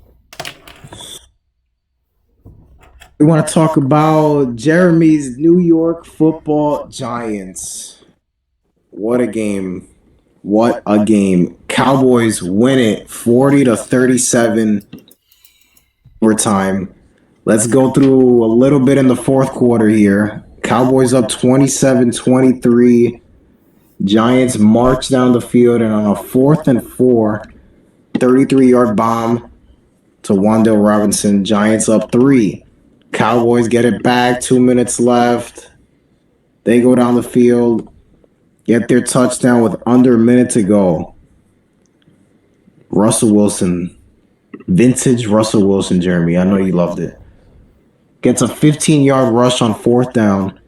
A: We want to talk about Jeremy's New York Football Giants. What a game. What a game. Cowboys win it 40-37 overtime. Let's go through a little bit in the fourth quarter here. Cowboys up 27-23. Giants march down the field, and on a 4th and 4, 33-yard bomb to Wan'Dale Robinson. Giants up 3. Cowboys get it back, 2 minutes left. They go down the field, get their touchdown with under a minute to go. Russell Wilson, vintage Russell Wilson, Jeremy. I know you loved it. Gets a 15-yard rush on 4th down,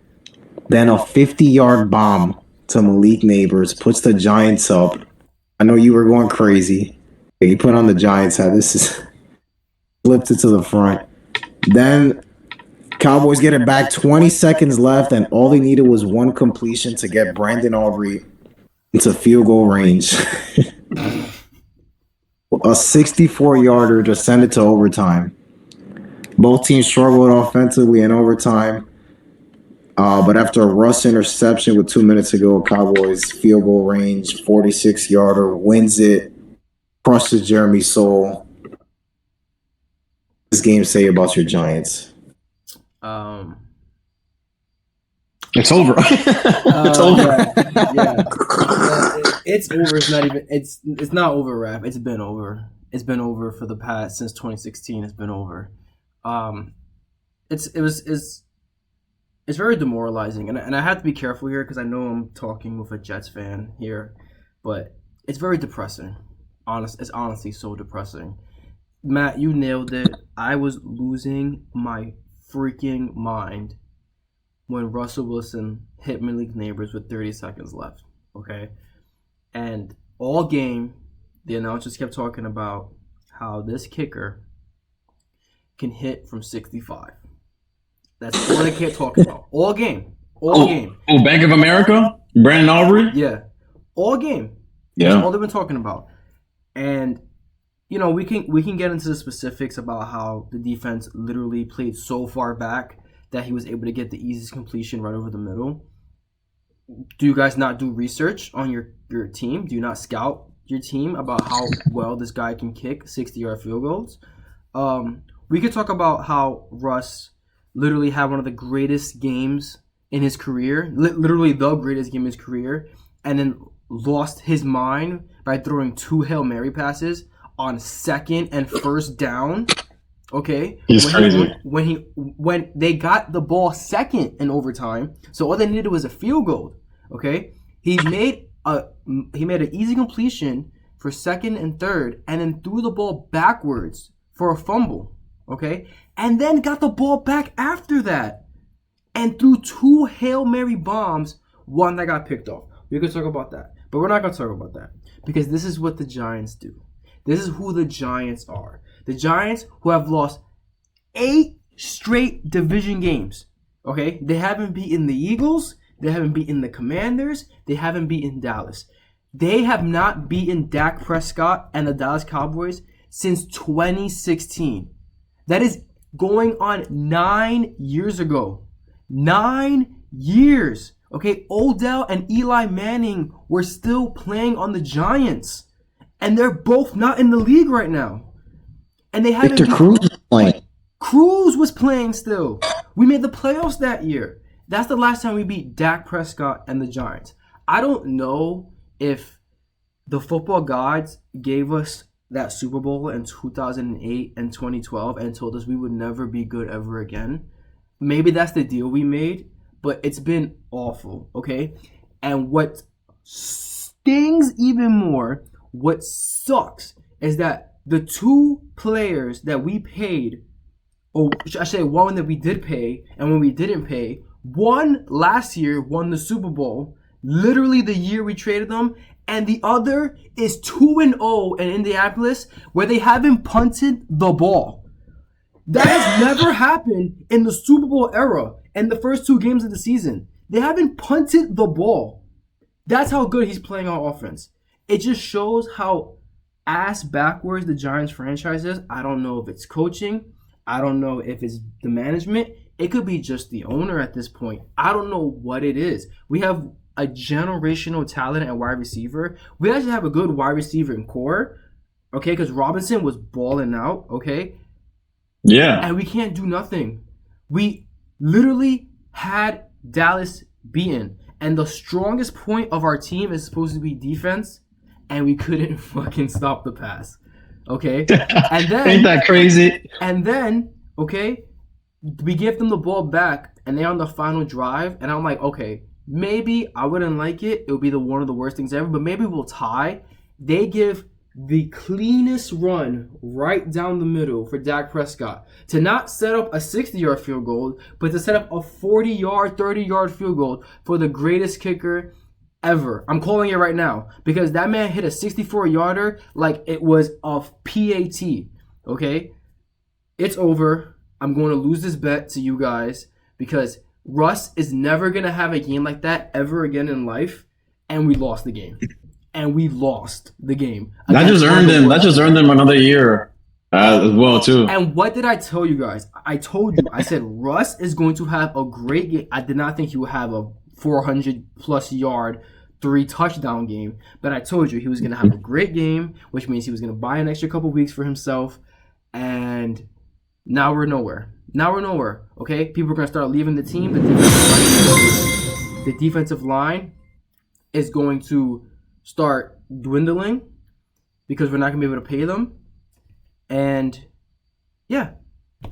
A: then a 50-yard bomb to Malik Neighbors, puts the Giants up. I know you were going crazy. He put on the Giants hat. This is flipped it to the front. Then Cowboys get it back, 20 seconds left, and all they needed was one completion to get Brandon Aubrey into field goal range. A 64-yarder to send it to overtime. Both teams struggled offensively in overtime. But after a Russ interception with 2 minutes to go, Cowboys field goal range, 46-yarder, wins it, crushes Jeremy's soul. This game say about your Giants?
B: It's over. It's over.
C: Yeah. It's over. It's not even. It's not over, Raph. It's been over. It's been over for the past since 2016. It's been over. It's very demoralizing, and I have to be careful here because I know I'm talking with a Jets fan here, but it's very depressing. It's honestly so depressing. Matt, you nailed it. I was losing my freaking mind when Russell Wilson hit Malik Neighbors with 30 seconds left. Okay, and all game, the announcers kept talking about how this kicker can hit from 65. That's all they kept talking about. All game.
B: Oh, Bank of America? Brandon Aubrey?
C: Yeah. all game.
B: Yeah.
C: That's all they've been talking about. And we can get into the specifics about how the defense literally played so far back that he was able to get the easiest completion right over the middle. Do you guys not do research on your team? Do you not scout your team about how well this guy can kick 60-yard field goals? We could talk about how Russ literally had one of the greatest games in his career, literally the greatest game in his career, and then lost his mind by throwing 2 Hail Mary passes on 2nd and 1st down. Okay,
B: he's crazy.
C: When they got the ball 2nd in overtime, so all they needed was a field goal. Okay, he made an easy completion for 2nd and 3rd, and then threw the ball backwards for a fumble. Okay, and then got the ball back after that, and threw 2 Hail Mary bombs, one that got picked off. We could talk about that, but we're not gonna talk about that because this is what the Giants do. This is who the Giants are. The Giants, who have lost 8 straight division games. Okay? They haven't beaten the Eagles. They haven't beaten the Commanders. They haven't beaten Dallas. They have not beaten Dak Prescott and the Dallas Cowboys since 2016. That is going on 9 years ago. 9 years. Okay? Odell and Eli Manning were still playing on the Giants. And they're both not in the league right now. And they haven't.
A: Victor Cruz is playing.
C: Cruz was playing still. We made the playoffs that year. That's the last time we beat Dak Prescott and the Giants. I don't know if the football gods gave us that Super Bowl in 2008 and 2012 and told us we would never be good ever again. Maybe that's the deal we made, but it's been awful, okay? And what stings even more, what sucks, is that the 2 players that we paid, or I should say one that we did pay and one we didn't pay, one last year won the Super Bowl, literally the year we traded them, and the other is 2-0 in Indianapolis where they haven't punted the ball. That has never happened in the Super Bowl era in the first 2 games of the season. They haven't punted the ball. That's how good he's playing on offense. It just shows how ass backwards the Giants franchise is. I don't know if it's coaching. I don't know if it's the management. It could be just the owner at this point. I don't know what it is. We have a generational talent at wide receiver. We actually have a good wide receiver in core, okay, because Robinson was balling out, okay?
B: Yeah.
C: And we can't do nothing. We literally had Dallas beaten. And the strongest point of our team is supposed to be defense, and we couldn't fucking stop the pass. Okay? And then
B: ain't that crazy?
C: And then, okay, we give them the ball back and they're on the final drive, and I'm like, okay, maybe I wouldn't like it. It would be one of the worst things ever, but maybe we'll tie. They give the cleanest run right down the middle for Dak Prescott to not set up a 60-yard field goal, but to set up a 40-yard, 30-yard field goal for the greatest kicker ever. I'm calling it right now because that man hit a 64-yarder like it was a PAT. Okay? It's over. I'm going to lose this bet to you guys because Russ is never going to have a game like that ever again in life, and we lost the game. And we lost the game.
B: That just earned them another year as well too.
C: And what did I tell you guys? I told you. I said Russ is going to have a great game. I did not think he would have a 400-plus yard, 3 touchdown game. But I told you he was going to have a great game, which means he was going to buy an extra couple weeks for himself. And now we're nowhere. Okay? People are going to start leaving the team. The defensive line is going to start dwindling because we're not going to be able to pay them. And yeah.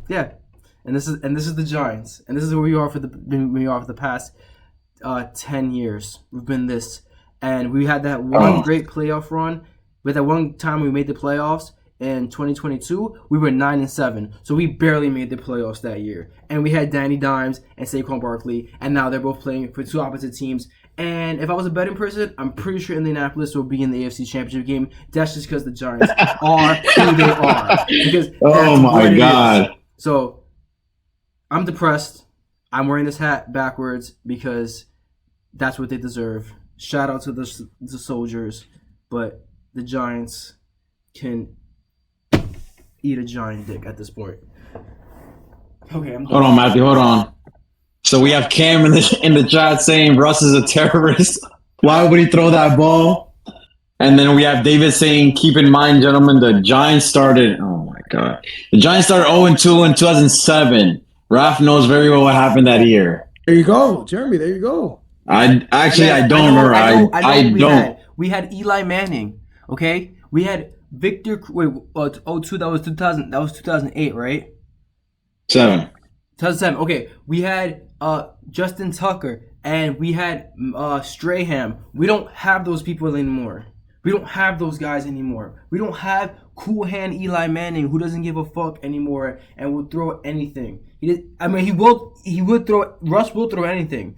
C: And this is the Giants. And this is where we are for the past 10 years. We've been this. And we had that one great playoff run. With that one time we made the playoffs in 2022, we were 9-7. So we barely made the playoffs that year. And we had Danny Dimes and Saquon Barkley, and now they're both playing for 2 opposite teams. And if I was a betting person, I'm pretty sure Indianapolis will be in the AFC Championship game. That's just because the Giants are who they are. Because
B: oh my God.
C: So I'm depressed. I'm wearing this hat backwards because that's what they deserve. Shout out to the Soldiers, but the Giants can eat a giant dick at this point. Okay, I'm done.
B: Hold on, Matthew. Hold on. So we have Cam in the chat saying Russ is a terrorist. Why would he throw that ball? And then we have David saying, keep in mind, gentlemen, the Giants started. Oh my God, the Giants started 0-2 in 2007. Raph knows very well what happened that year.
A: There you go, Jeremy. There you go.
B: I don't remember. I don't.
C: We had Eli Manning. Okay, we had Victor. Wait, 02. That was 2000. That was 2008, right? 2007. Okay, we had Justin Tucker and we had Strahan. We don't have those people anymore. We don't have those guys anymore. We don't have cool hand Eli Manning who doesn't give a fuck anymore and will throw anything. He would throw. Russ will throw anything.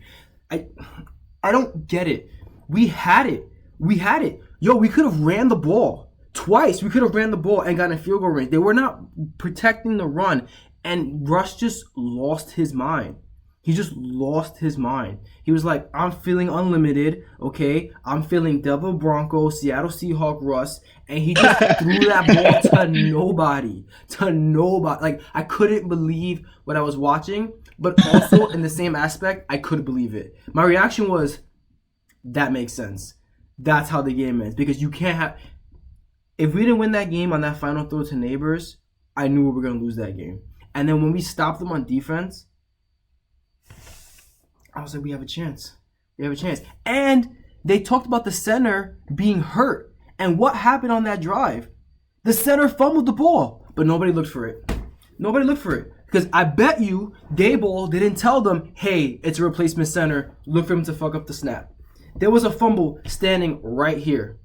C: I don't get it. We had it. Yo, we could have ran the ball twice. We could have ran the ball and gotten a field goal range. They were not protecting the run, and Russ just lost his mind. He just lost his mind. He was like, I'm feeling unlimited, okay? I'm feeling Denver Broncos, Seattle Seahawks Russ, and he just threw that ball to nobody. Like, I couldn't believe what I was watching, but also in the same aspect, I could believe it. My reaction was, that makes sense. That's how the game ends. Because you can't have... If we didn't win that game on that final throw to Neighbors, I knew we were going to lose that game. And then when we stopped them on defense, I was like, we have a chance. And they talked about the center being hurt. And what happened on that drive? The center fumbled the ball, but nobody looked for it. Because I bet you Daboll didn't tell them, hey, it's a replacement center. Look for him to fuck up the snap. There was a fumble standing right here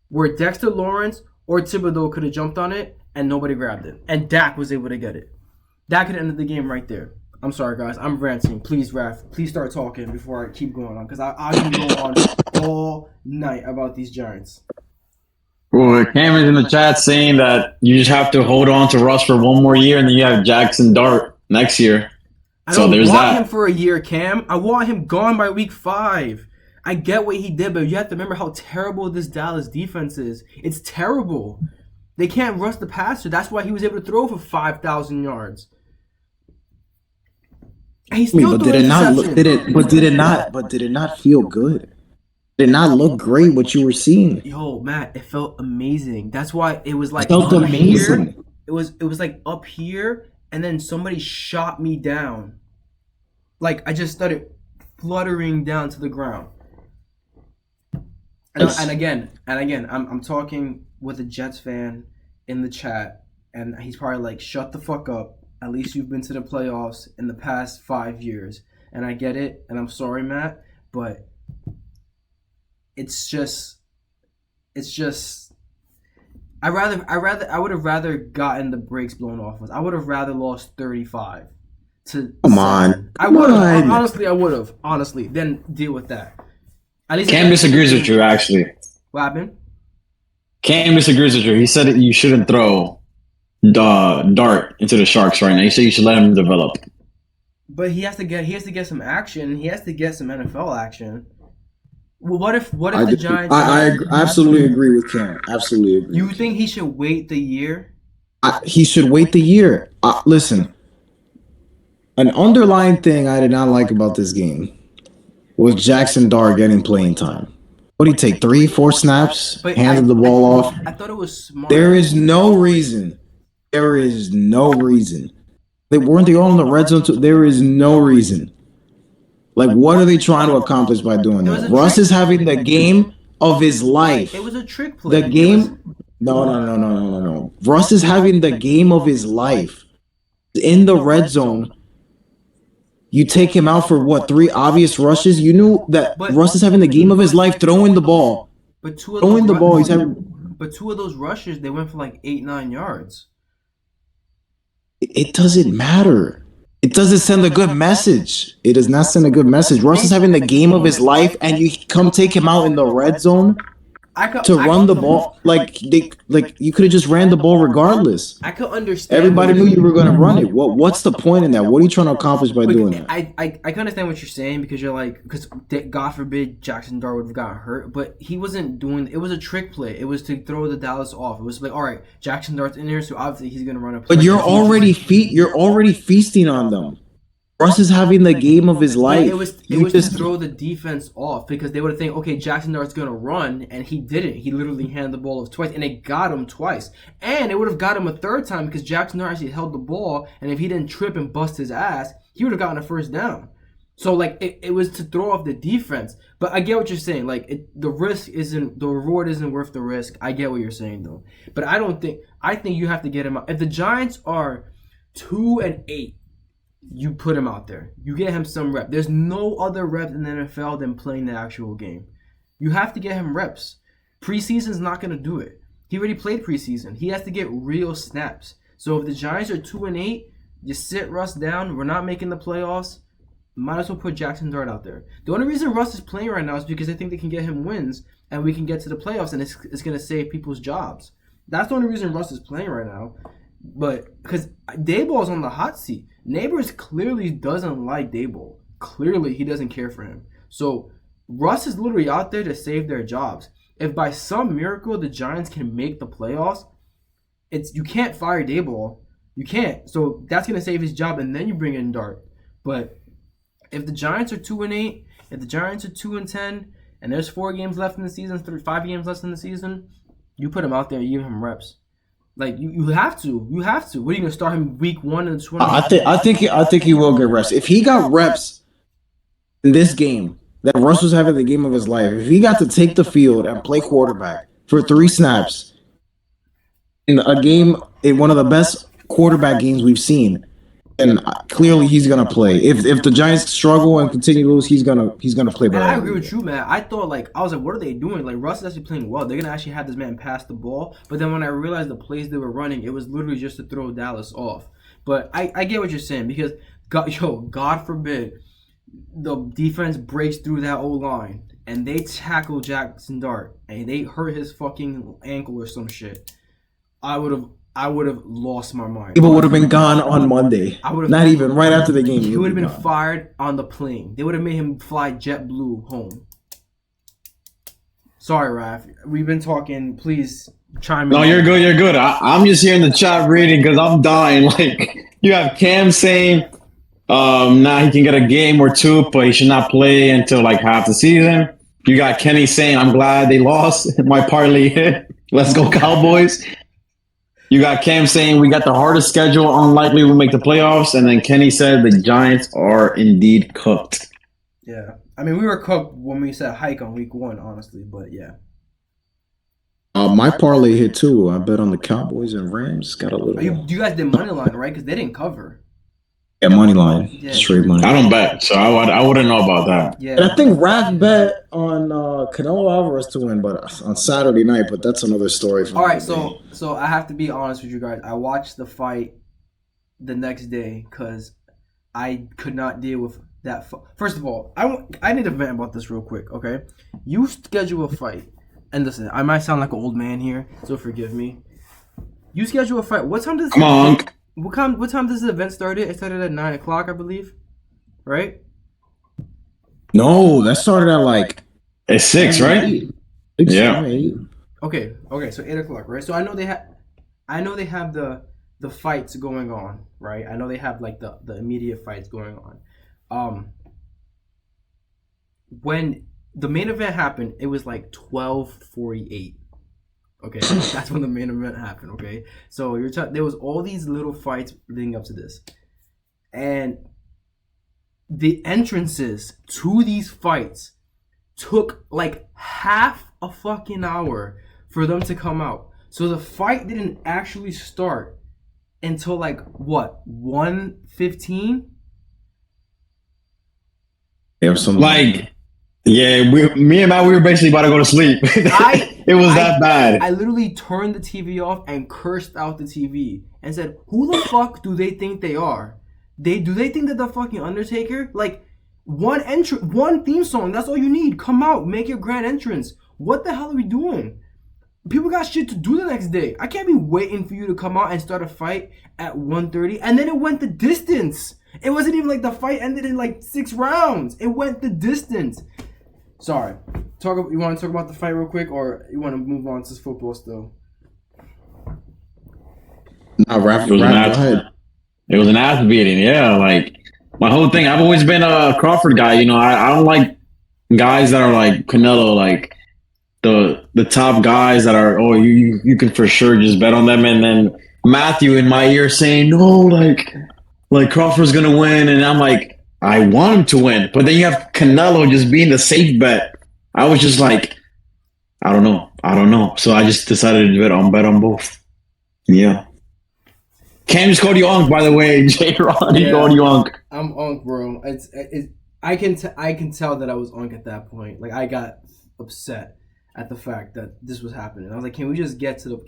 C: where Dexter Lawrence or Thibodeau could have jumped on it and nobody grabbed it. And Dak was able to get it. That could have ended the game right there. I'm sorry, guys. I'm ranting. Please, Raph, please start talking before I keep going on. Because I can go on all night about these Giants.
B: Well, Cameron's in the chat saying that you just have to hold on to Russ for one more year, and then you have Jackson Dart next year.
C: I don't want him for a year, Cam. I want him gone by week 5. I get what he did, but you have to remember how terrible this Dallas defense is. It's terrible. They can't rush the passer. That's why he was able to throw for 5,000 yards. And he still
A: But did it not feel good? Did it not look great what you were seeing?
C: Yo, Matt, it felt amazing. That's why it was like
A: it felt amazing.
C: Here, it was like up here, and then somebody shot me down. Like I just started fluttering down to the ground. And again, I'm talking with a Jets fan in the chat, and he's probably like, "Shut the fuck up. At least you've been to the playoffs in the past 5 years." And I get it, and I'm sorry, Matt, but it's just I would have rather gotten the brakes blown off us. I would have rather lost 35 to
A: Come on.
C: I would have. Honestly, I would have. Honestly, then deal with that. At least
B: Cam disagrees with you, actually.
C: What happened?
B: Cam disagrees with you. He said that you shouldn't throw Dart into the Sharks right now. He said you should let him develop.
C: But he has to get some action. He has to get some NFL action. Well, what if the Giants?
A: I absolutely agree with Cam. Absolutely agree.
C: You think he should wait the year?
A: He should wait the year. Listen, an underlying thing I did not like about this game was Jackson Dart getting playing time. What did he take? 3-4 snaps? Handed the ball off?
C: I thought it was smart.
A: There is no reason. They weren't they all in the red zone too? There is no reason. Like, what are they trying to accomplish by doing that? Russ is having the game of his life.
C: It was a trick play.
A: The game. No. Russ is having the game of his life. In the red zone, you take him out for what? 3 obvious rushes? You knew that Russ is having the game of his life throwing the ball.
C: But two of those rushes, they went for like 8-9 yards.
A: It doesn't matter. It doesn't send a good message. It does not send a good message. Russ is having the game of his life, and you come take him out in the red zone. to run the ball. Like you could have just ran the ball regardless.
C: I could understand.
A: Everybody knew you were going to run it. What's the point in that? What are you trying to accomplish by doing that?
C: I can understand what you're saying because you're like, because God forbid Jackson Dart would have gotten hurt, but he wasn't doing. It was a trick play. It was to throw the Dallas off. It was like, all right, Jackson Dart's in here, so obviously he's going to run a play.
A: But you're already feasting on them. Russ is having the game of his life.
C: It was to throw the defense off because they would think, okay, Jackson Dart's going to run, and he didn't. He literally handed the ball off twice, and it got him twice. And it would have got him a third time because Jackson Dart actually held the ball, and if he didn't trip and bust his ass, he would have gotten a first down. So, like, it was to throw off the defense. But I get what you're saying. Like, the reward isn't worth the risk. I get what you're saying, though. But I think you have to get him out. If the Giants are 2-8, you put him out there. You get him some rep. There's no other rep in the NFL than playing the actual game. You have to get him reps. Preseason's not going to do it. He already played preseason. He has to get real snaps. So if the Giants are 2-8, you sit Russ down. We're not making the playoffs. Might as well put Jackson Dart out there. The only reason Russ is playing right now is because I think they can get him wins and we can get to the playoffs and it's going to save people's jobs. That's the only reason Russ is playing right now. But because Daboll's on the hot seat. Neighbors clearly doesn't like Daboll. Clearly he doesn't care for him. So Russ is literally out there to save their jobs. If by some miracle the Giants can make the playoffs, you can't fire Daboll. You can't. So that's going to save his job and then you bring in Dart. But if the Giants are 2-8, if the Giants are 2-10, and there's 4 games left in the season, 5 games left in the season, you put him out there and you give him reps. Like you have to. You have to. What are you gonna start him week 1 in the 20?
A: I think he will get reps. If he got reps in this game, that Russ was having the game of his life. If he got to take the field and play quarterback for 3 snaps in a game, in one of the best quarterback games we've seen, and clearly he's gonna play. If the Giants struggle and continue to lose, he's gonna play better.
C: And I agree with you, man. I was like, what are they doing? Like Russ is actually playing well. They're gonna actually have this man pass the ball. But then when I realized the plays they were running, it was literally just to throw Dallas off. But I get what you're saying because God forbid the defense breaks through that O-line and they tackle Jackson Dart and they hurt his fucking ankle or some shit. I would have lost my mind.
A: People would have been gone on Monday. Not even right after the game.
C: He would have been fired on the plane. They would have made him fly JetBlue home. Sorry, Raph. We've been talking. Please chime in.
B: No, you're good. You're good. I'm just here in the chat reading because I'm dying. Like you have Cam saying, now he can get a game or 2, but he should not play until like half the season. You got Kenny saying, I'm glad they lost. My parlay hit. Let's go Cowboys. You got Cam saying we got the hardest schedule, unlikely we'll make the playoffs, and then Kenny said the Giants are indeed cooked.
C: Yeah. I mean, we were cooked when we said hike on week 1, honestly, but yeah.
A: My parlay hit too. I bet on the Cowboys and Rams. Got a little.
C: You guys did money line, right? Because they didn't cover.
A: Yeah, money line. Yeah. Straight money.
B: I don't bet, so I wouldn't know about that.
C: Yeah.
A: And I think Raph bet on Canelo Alvarez to win, but on Saturday night. But that's another story.
C: All right, so I have to be honest with you guys. I watched the fight the next day because I could not deal with that. First of all, I need to vent about this real quick, okay? You schedule a fight, and listen, I might sound like an old man here, so forgive me. You schedule a fight. What time does What time does the event start? It started at 9 o'clock, I believe, right?
A: No, that started at like
B: it's 6, right?
A: 6,
B: yeah.
A: 8.
C: Okay, so 8 o'clock, right? So I know they have the fights going on, right? I know they have like the immediate fights going on. When the main event happened, it was like 12:48. Okay, that's when the main event happened. Okay, so there was all these little fights leading up to this, and the entrances to these fights took like half a fucking hour for them to come out. So the fight didn't actually start until like what 1:15.
B: Like, yeah, me and Matt, we were basically about to go to sleep. It was that bad.
C: I literally turned the TV off and cursed out the TV and said, "Who the fuck do they think they are? Do they think that the fucking Undertaker? Like one theme song. That's all you need. Come out, make your grand entrance. What the hell are we doing? People got shit to do the next day. I can't be waiting for you to come out and start a fight at 1:30, and then it went the distance. It wasn't even like the fight ended in like 6 rounds. It went the distance. Sorry. You want to talk about the fight real quick, or you want to move on to football still?
A: Nah, Raph, go ahead.
B: It was an ass beating. Yeah, like my whole thing. I've always been a Crawford guy. You know, I don't like guys that are like Canelo, like the top guys that are. Oh, you can for sure just bet on them. And then Matthew in my ear saying no, like Crawford's gonna win, and I'm like, I want him to win. But then you have Canelo just being the safe bet. I was just like, I don't know. So I just decided to bet on both. Yeah. Cam just called you Unk, by the way. J. Ron, he called you Unk.
C: I'm Unk, bro. I can tell that I was Unk at that point. Like I got upset at the fact that this was happening. I was like, can we get to the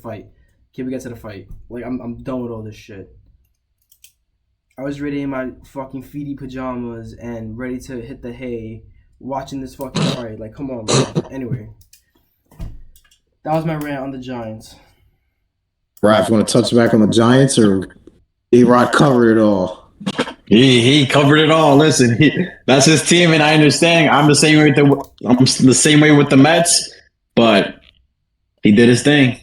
C: fight? Can we get to the fight? Like I'm done with all this shit. I was ready in my fucking feety pajamas and ready to hit the hay, watching this fucking fight. Like, come on, bro. Anyway, that was my rant on the Giants.
A: Raph, you want to touch back on the Giants, or A-Rod covered it all?
B: He covered it all. Listen, that's his team, and I understand. I'm the same way with the Mets, but he did his thing.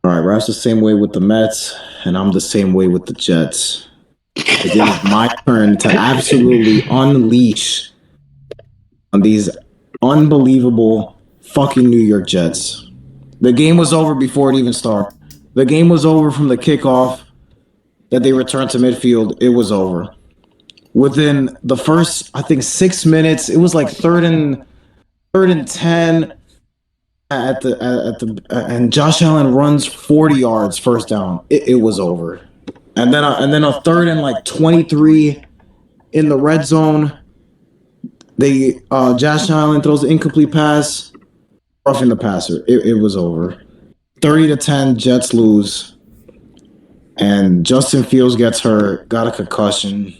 A: All right, Raph's the same way with the Mets, and I'm the same way with the Jets. It is my turn to absolutely unleash on these unbelievable fucking New York Jets. The game was over before it even started. The game was over from the kickoff that they returned to midfield. It was over. Within the first, I think, 6 minutes, it was like third and 10 and Josh Allen runs 40 yards first down. It was over. And then a third and like 23 in the red zone. Josh Allen throws an incomplete pass. Roughing the passer. It was over. 30-10, Jets lose. And Justin Fields gets hurt, got a concussion.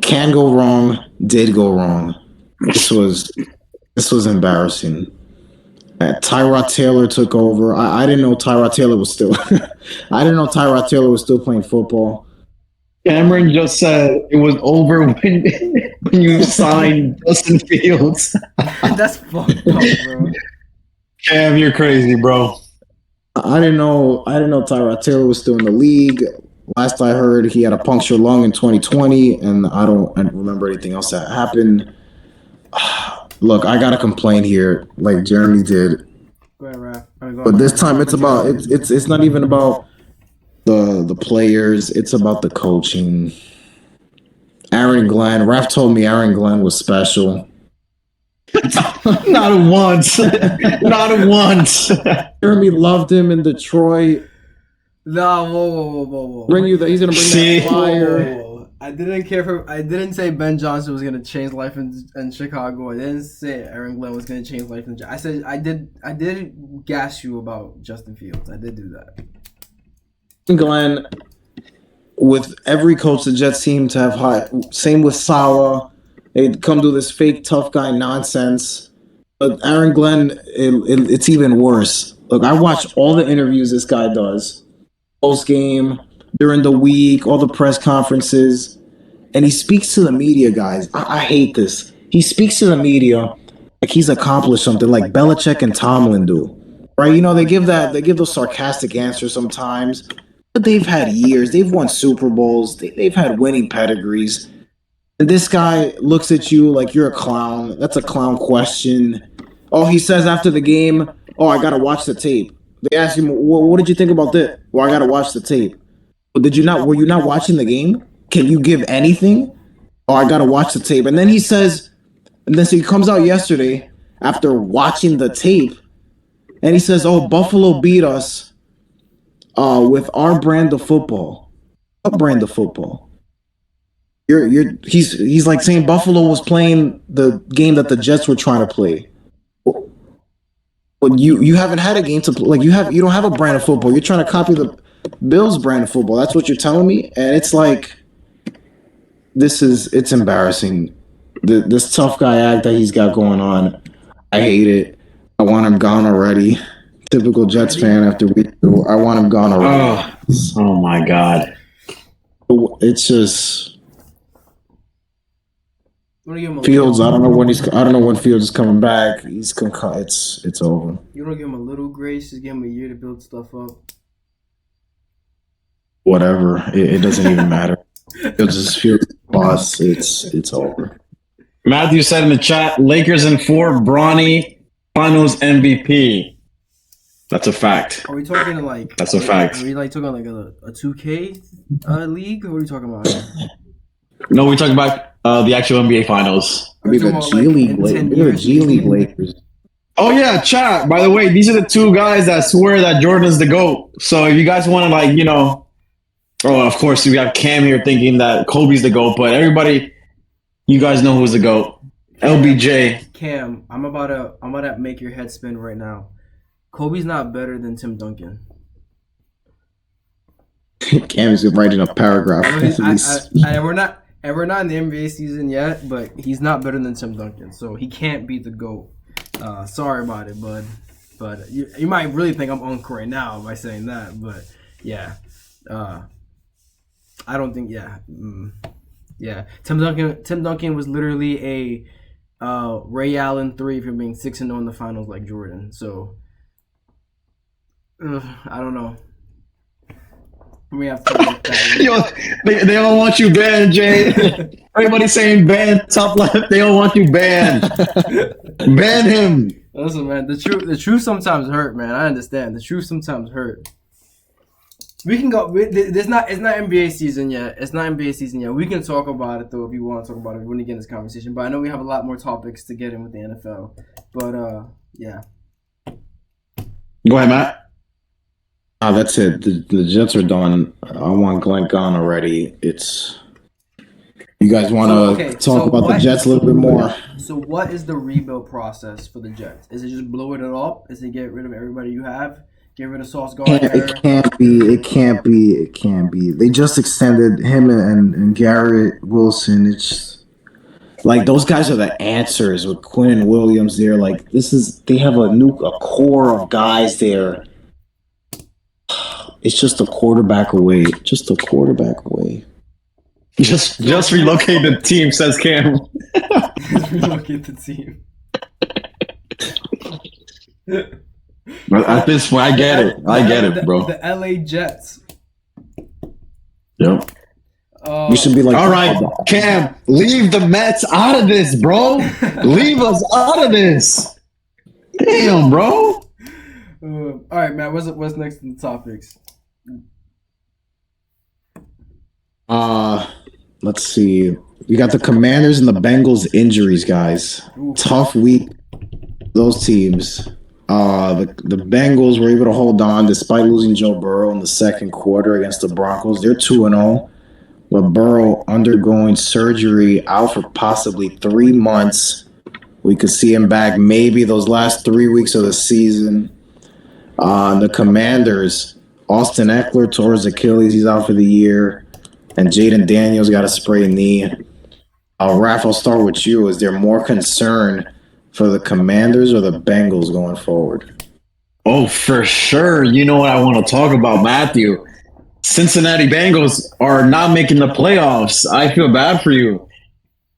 A: Can go wrong, did go wrong. This was embarrassing. Tyrod Taylor took over. I didn't know Tyrod Taylor was still playing football.
B: Cameron just said it was over when you signed Justin Fields.
C: That's fucked up, bro.
B: Cam, you're crazy, bro.
A: I didn't know Tyrod Taylor was still in the league. Last I heard, he had a punctured lung in 2020, and I don't remember anything else that happened. Look, I gotta complain here, like Jeremy did.
C: Go ahead, Raph.
A: But this time, it's not even about the players, it's about the coaching. Aaron Glenn, Raph told me Aaron Glenn was special.
B: Not once. Not once.
A: Jeremy loved him in Detroit.
C: No, whoa.
A: He's gonna bring that fire.
C: Whoa. I didn't say Ben Johnson was gonna change life in Chicago. I didn't say Aaron Glenn was gonna change life I said I did gas you about Justin Fields. I did do that.
A: Glenn, with every coach the Jets seem to have high. Same with Salah. They come do this fake tough guy nonsense. But Aaron Glenn, it's even worse. Look, I watch all the interviews this guy does. Post game, during the week, all the press conferences. And he speaks to the media, guys. I hate this. He speaks to the media like he's accomplished something, like Belichick and Tomlin do. Right? You know, they give those sarcastic answers sometimes. But they've had years. They've won Super Bowls. They've had winning pedigrees. And this guy looks at you like you're a clown. That's a clown question. Oh, he says after the game, oh, I got to watch the tape. They ask him, what did you think about that? Well, I got to watch the tape. Were you not watching the game? Can you give anything? Oh, I got to watch the tape. And then he says, so he comes out yesterday after watching the tape, and he says, oh, Buffalo beat us with our brand of football. What brand of football? He's like saying Buffalo was playing the game that the Jets were trying to play. But you haven't had a game to play. Like you don't have a brand of football. You're trying to copy the Bills brand of football. That's what you're telling me, and it's like it's embarrassing. This tough guy act that he's got going on, I hate it. I want him gone already. Typical Jets fan after week 2. I want him gone already.
B: Oh my God.
A: It's just
C: You don't give him a
A: Fields.
C: little,
A: I don't know when Fields is coming back. It's over.
C: you don't give him a little grace. Just give him a year to build stuff up.
A: Whatever. It doesn't even matter. Fields boss. It's over.
B: Matthew said in the chat, Lakers in 4, Bronny, Finals MVP. That's a fact.
C: Are we talking like?
B: That's a fact.
C: Are we like talking like a 2K league? What are we talking about?
B: No, we're talking about the actual NBA Finals.
A: I mean, the G League Lakers.
B: Oh yeah, chat. By the way, these are the two guys that swear that Jordan's the GOAT. So if you guys want to of course we have Cam here thinking that Kobe's the GOAT, but everybody, you guys know who's the GOAT. LBJ.
C: Cam, I'm about to make your head spin right now. Kobe's not better than Tim Duncan.
A: Cam is writing a paragraph.
C: And we're not in the NBA season yet, but he's not better than Tim Duncan, so he can't be the GOAT. Sorry about it, bud. But you might really think I'm uncle right now by saying that, but yeah. I don't think yeah. Tim Duncan was literally a Ray Allen 3 if you're being 6-0 in the finals like Jordan. So I don't know. We have to look that
B: Yo, they all want you banned, Jay. Everybody's saying ban, top left. They all want you banned. Ban him.
C: Listen, man, the truth sometimes hurt, man. I understand. The truth sometimes hurt. We can go. It's not NBA season yet. It's not NBA season yet. We can talk about it though if you want to talk about it when we get in this conversation. But I know we have a lot more topics to get in with the NFL. But yeah.
B: Go ahead, Matt.
A: That's it. The Jets are done. I want Glenn gone already. You guys want to talk about the Jets a little bit more?
C: So what is the rebuild process for the Jets? Is it just blowing it up? Is it get rid of everybody you have? Get rid of Sauce Gardner?
A: It can't be. They just extended him and Garrett Wilson. It's like those guys are the answers with Quinn Williams there. Like they have a core of guys there. It's just a quarterback away. Just
B: relocate the team, says Cam.
C: Relocate the team.
B: But at this point, I get it, bro.
C: The LA Jets.
B: Yep.
A: We should be like,
B: all right, Cam, leave the Mets out of this, bro. Leave us out of this. Damn, bro.
C: All right, Matt. What's next in the topics?
A: Let's see. We got the Commanders and the Bengals injuries, guys.
C: Ooh.
A: Tough week. Those teams. The Bengals were able to hold on despite losing Joe Burrow in the second quarter against the Broncos. They're 2-0, with Burrow undergoing surgery, out for possibly 3 months. We could see him back maybe those last 3 weeks of the season. The Commanders, Austin Eckler tore his Achilles. He's out for the year. And Jaden Daniels got a sprained knee. Raph, I'll start with you. Is there more concern for the Commanders or the Bengals going forward?
B: Oh, for sure. You know what I want to talk about, Matthew. Cincinnati Bengals are not making the playoffs. I feel bad for you.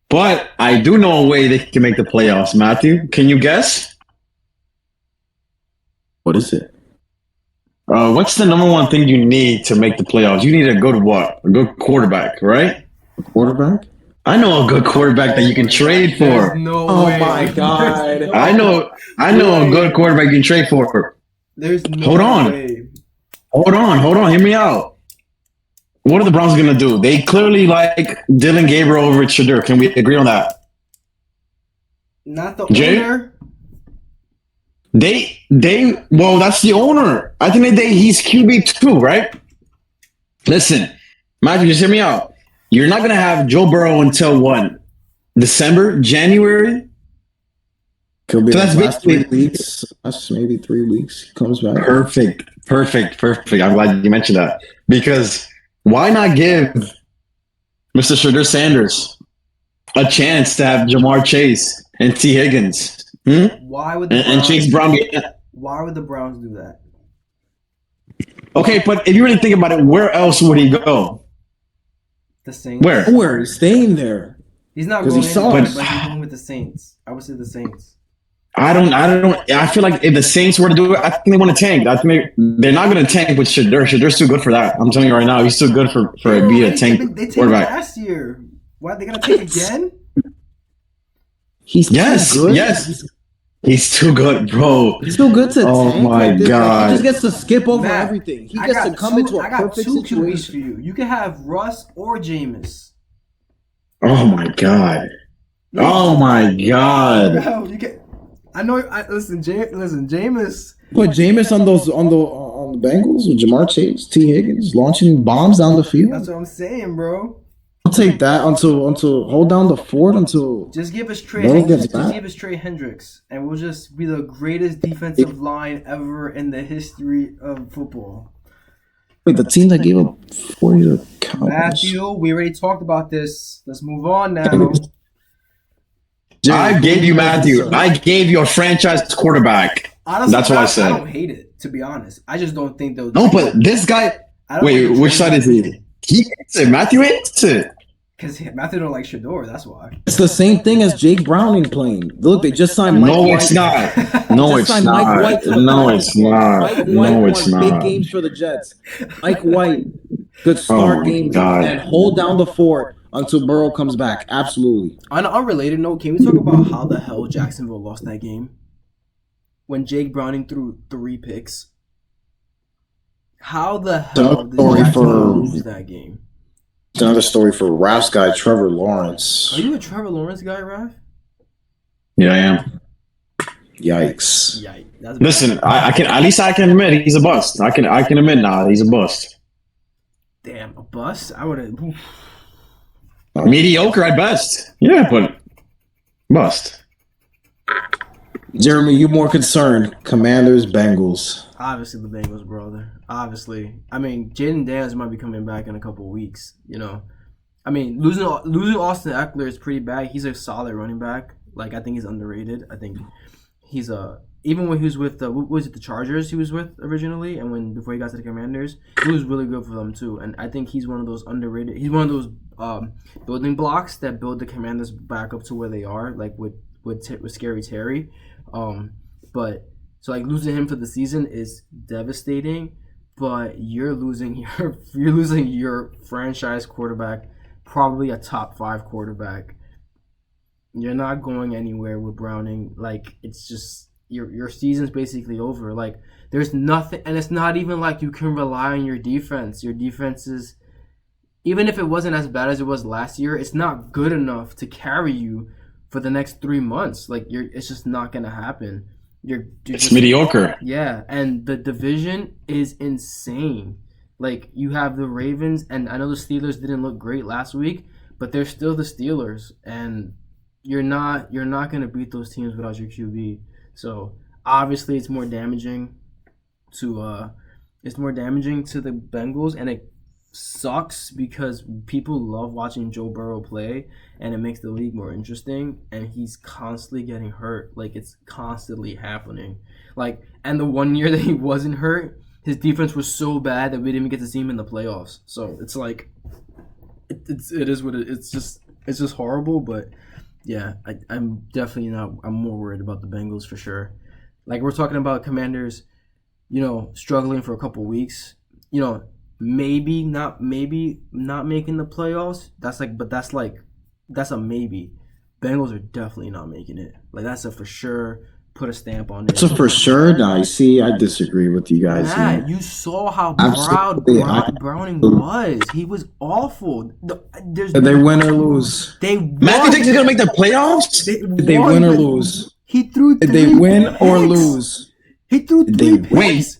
B: But I do know a way they can make the playoffs, Matthew. Can you guess?
A: What is it?
B: What's the number one thing you need to make the playoffs? You need a good what? A good quarterback, right?
A: A quarterback?
B: I know a good quarterback that you can trade for.
C: No way.
A: My God.
B: I know a good quarterback you can trade for.
C: There's no
B: Hold on.
C: way.
B: Hold on. Hear me out. What are the Browns going to do? They clearly like Dylan Gabriel over Shadur. Can we agree on that?
C: Not the
B: Jay?
C: owner.
B: Well, that's the owner. I think he's QB2, right? Listen, Matthew, just hear me out. You're not going to have Joe Burrow until what? December? January?
A: Could be
B: So
A: the
B: that's
A: last 3
B: basically-
A: weeks. That's maybe 3 weeks. He comes back.
B: Perfect. I'm glad you mentioned that. Because why not give Mr. Shadur Sanders a chance to have Jamar Chase and T. Higgins.
C: Why would the
B: And
C: Browns,
B: Chase Brown be.
C: Why would the Browns do that?
B: Okay, but if you really think about it, where else would he go?
C: The Saints.
B: Where?
A: He's staying there.
C: He's not
A: 'Cause
C: going
A: he
C: anywhere,
A: sucks.
C: but he's going with the Saints. I would say the Saints.
B: I don't. I feel like if the Saints were to do it, I think they want to tank. I think they're not going to tank with Shadur's. Shadur's too good for that. I'm telling you right now, he's too good for be a tank
C: They tanked
B: quarterback.
C: last year. Why they gonna take again?
A: He's too good.
B: He's too good, bro.
A: He's too good to
B: Oh
A: tank
B: my
A: like this. Like,
B: God.
A: he just gets to skip over
C: Matt,
A: everything. He
C: I
A: gets
C: got
A: to come
C: two-
A: into a
C: I got
A: perfect
C: two QBs for
A: situation.
C: you. You can have Russ or Jameis.
B: Oh my god. Oh my god.
C: Bro, you can. I know. Listen, Jameis.
A: Put Jameis on the Bengals with Jamar Chase, T. Higgins launching bombs down the
C: That's
A: field.
C: what I'm saying, bro.
A: I'll take that until hold down the fort until
C: Just give us Trey
A: Bro
C: Hendricks.
A: gets
C: Just
A: back.
C: give us Trey Hendricks, and we'll just be the greatest defensive line ever in the history of football.
A: wait, the team that gave up 40 to the Cowboys.
C: Matthew, we already talked about this. Let's move on now.
B: I gave you Matthew. I gave you a franchise quarterback.
C: Honestly,
B: That's what I
C: I
B: said.
C: don't hate it, to be honest. I just don't think they'll.
B: No, but this guy.
C: I don't
B: Wait, which side is he? He hates it. Matthew hates it.
C: Because Matthew don't like Shador. That's why.
A: It's the same thing as Jake Browning playing. Look, they just signed Mike
B: No,
A: White.
B: it's not. No,
A: Just
B: it's
A: signed Mike
B: not.
A: White to the
B: No,
A: Browns.
B: it's not.
A: Mike White
B: No, it's
A: won big
B: not.
A: games for the Jets. Mike White could start
B: my
A: games
B: God.
A: and hold down the fort until Burrow comes back. Absolutely.
C: On an unrelated note, can we talk about how the hell Jacksonville lost that game? When Jake Browning threw 3 picks. How the hell did
A: Sorry
C: Jacksonville
A: for-
C: lose that game?
A: It's another story for Ralph's guy, Trevor
C: Are
A: Lawrence.
C: you a Trevor Lawrence guy, Raph?
B: Yeah, I am.
A: Yikes.
C: Yeah, that's
B: Listen, I can at least I can admit he's a bust. I can admit now he's a bust.
C: Damn, a bust? I would have.
B: Mediocre at best. Yeah, but bust.
A: Jeremy, you more concerned. Commanders, Bengals.
C: Obviously, the Bengals, brother. Obviously, I mean, Jaden Daniels might be coming back in a couple of weeks. You know, I mean, losing Austin Eckler is pretty bad. He's a solid running back. Like, I think he's underrated. I think he's even when he was with what was it, the Chargers he was with originally, and before he got to the Commanders, he was really good for them too. And I think he's one of those underrated. He's one of those building blocks that build the Commanders back up to where they are, like with Scary Terry. But so like losing him for the season is devastating. But you're losing your franchise quarterback, probably a top 5 quarterback. You're not going anywhere with Browning. Like, it's just your season's basically over. Like, there's nothing, and it's not even like you can rely on your defense. Your defense is, even if it wasn't as bad as it was last year, it's not good enough to carry you for the next 3 months. Like, it's just not gonna happen. You're
B: It's
C: just
B: mediocre.
C: Yeah, and the division is insane. Like, you have the Ravens, and I know the Steelers didn't look great last week, but they're still the Steelers, and you're not gonna beat those teams without your QB. So obviously, it's more damaging to the Bengals, and it sucks because people love watching Joe Burrow play, and it makes the league more interesting, and he's constantly getting hurt. Like, it's constantly happening. Like, and the one year that he wasn't hurt, his defense was so bad that we didn't even get to see him in the playoffs. So it's like it is what it's just horrible. But yeah, I'm definitely not. I'm more worried about the Bengals for sure. Like, we're talking about Commanders, struggling for a couple weeks. Maybe not making the playoffs. That's a maybe. Bengals are definitely not making it. Like, that's a for sure. Put a stamp on it.
A: That's a for sure. Now, you see, I disagree with you guys.
C: Matt, you saw how
A: Absolutely.
C: Browning was. He was awful.
A: Did they win or lose?
C: They
B: Matthew
C: won.
B: thinks he's gonna make the playoffs.
A: Did they win or lose?
C: He threw 3
A: Did they win or
C: picks.
A: lose?
C: He threw
A: Did
C: 3
A: they
C: picks.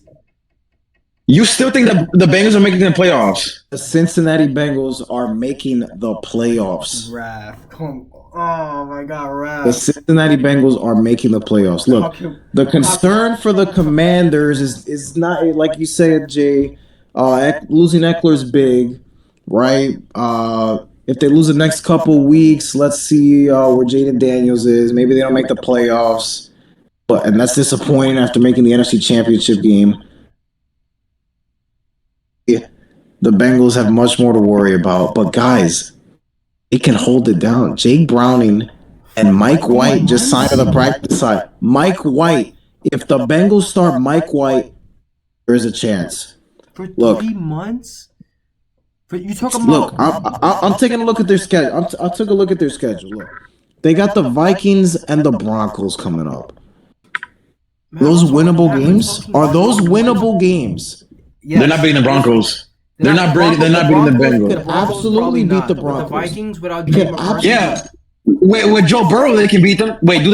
B: You still think that the Bengals are making the playoffs?
A: The Cincinnati Bengals are making the playoffs.
C: Raph, come. Oh my God, Raph.
A: The Cincinnati Bengals are making the playoffs. Look, the concern for the Commanders is not, like you said, Jay. Losing Eckler's big, right? If they lose the next couple weeks, let's see where Jaden Daniels is. Maybe they don't make the playoffs, and that's disappointing after making the NFC Championship game. Yeah, the Bengals have much more to worry about. But guys, they can hold it down. Jake Browning and Mike White just signed on the practice side. Mike White, if the Bengals start Mike White, there's a chance.
C: For 3 months? But you talking about?
A: Look, I'm taking a look at their schedule. I took a look at their schedule. Look, they got the Vikings and the Broncos coming up. Those winnable games? Are those winnable games?
B: Yes. They're not beating the Broncos. They're not beating the Bengals.
A: Absolutely beat the Broncos.
C: The Vikings without Jay McCarthy.
B: Yeah. Wait, with Joe Burrow, they can beat them. Wait, do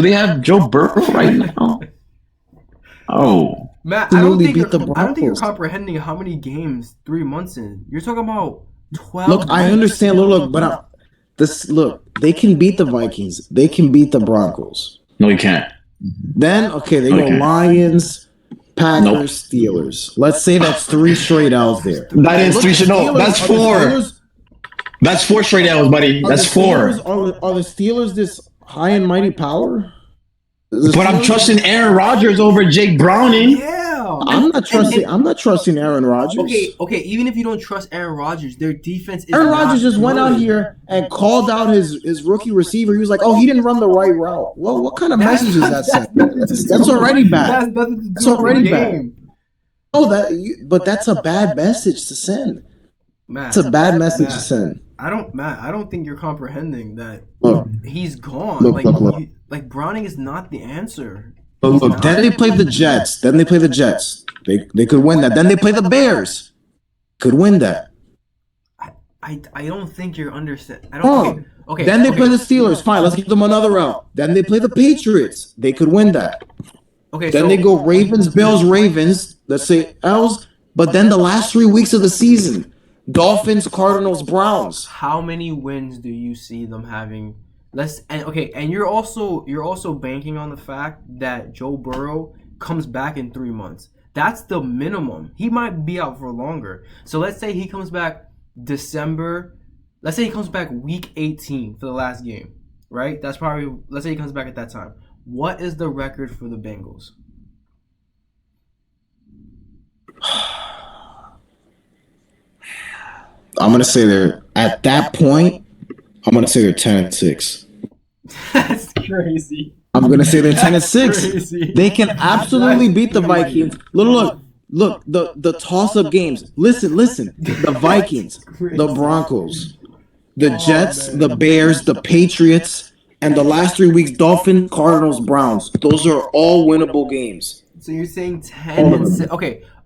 B: they have Joe Burrow right now? Oh.
C: Matt, I don't think you're comprehending how many games 3 months in. You're talking about 12.
A: Look, I understand. Look, they can beat the Vikings. They can beat the Broncos.
B: No, you can't.
A: Then, they go Lions, Packers, Steelers. Let's say that's 3 straight L's there.
B: That is 3. No, that's 4. That's 4 straight L's, buddy. That's 4.
A: Are the Steelers this high and mighty power?
B: But I'm trusting Aaron Rodgers over Jake Browning.
C: Yeah,
A: I'm not trusting Aaron Rodgers.
C: Okay. Even if you don't trust Aaron Rodgers, their defense is.
A: Aaron Rodgers just went out here and called out his rookie receiver. He was like, "Oh, he didn't run the right route." Well, what kind of message is that sending? That's already bad. That's already bad. But that's a bad message to send. It's a bad message to send.
C: I don't think you're comprehending that.
A: Look,
C: he's gone. Like Browning is not the answer.
A: Look. Then they play the Jets. They could win that. Then they play the Bears. Could win that.
C: I don't think you're understanding. Okay.
A: Then they play the Steelers. Fine, let's give them another round. Then they play the Patriots. They could win that.
C: Okay.
A: Then they go Ravens, Bills, Ravens. Let's say L's. But then the last 3 weeks of the season, Dolphins, Cardinals, Browns.
C: How many wins do you see them having? And you're also banking on the fact that Joe Burrow comes back in 3 months. That's the minimum. He might be out for longer. So let's say he comes back December. Let's say he comes back week 18 for the last game, right? Let's say he comes back at that time. What is the record for the Bengals?
A: I'm gonna say they're 10-6.
C: That's crazy.
A: I'm gonna say they're 10-6. They can absolutely beat the Vikings. Look. The toss-up games. Listen. The Vikings, the Broncos, the Jets, the Bears, the Patriots, and the last 3 weeks, Dolphins, Cardinals, Browns. Those are all winnable games.
C: So you're saying 10-6.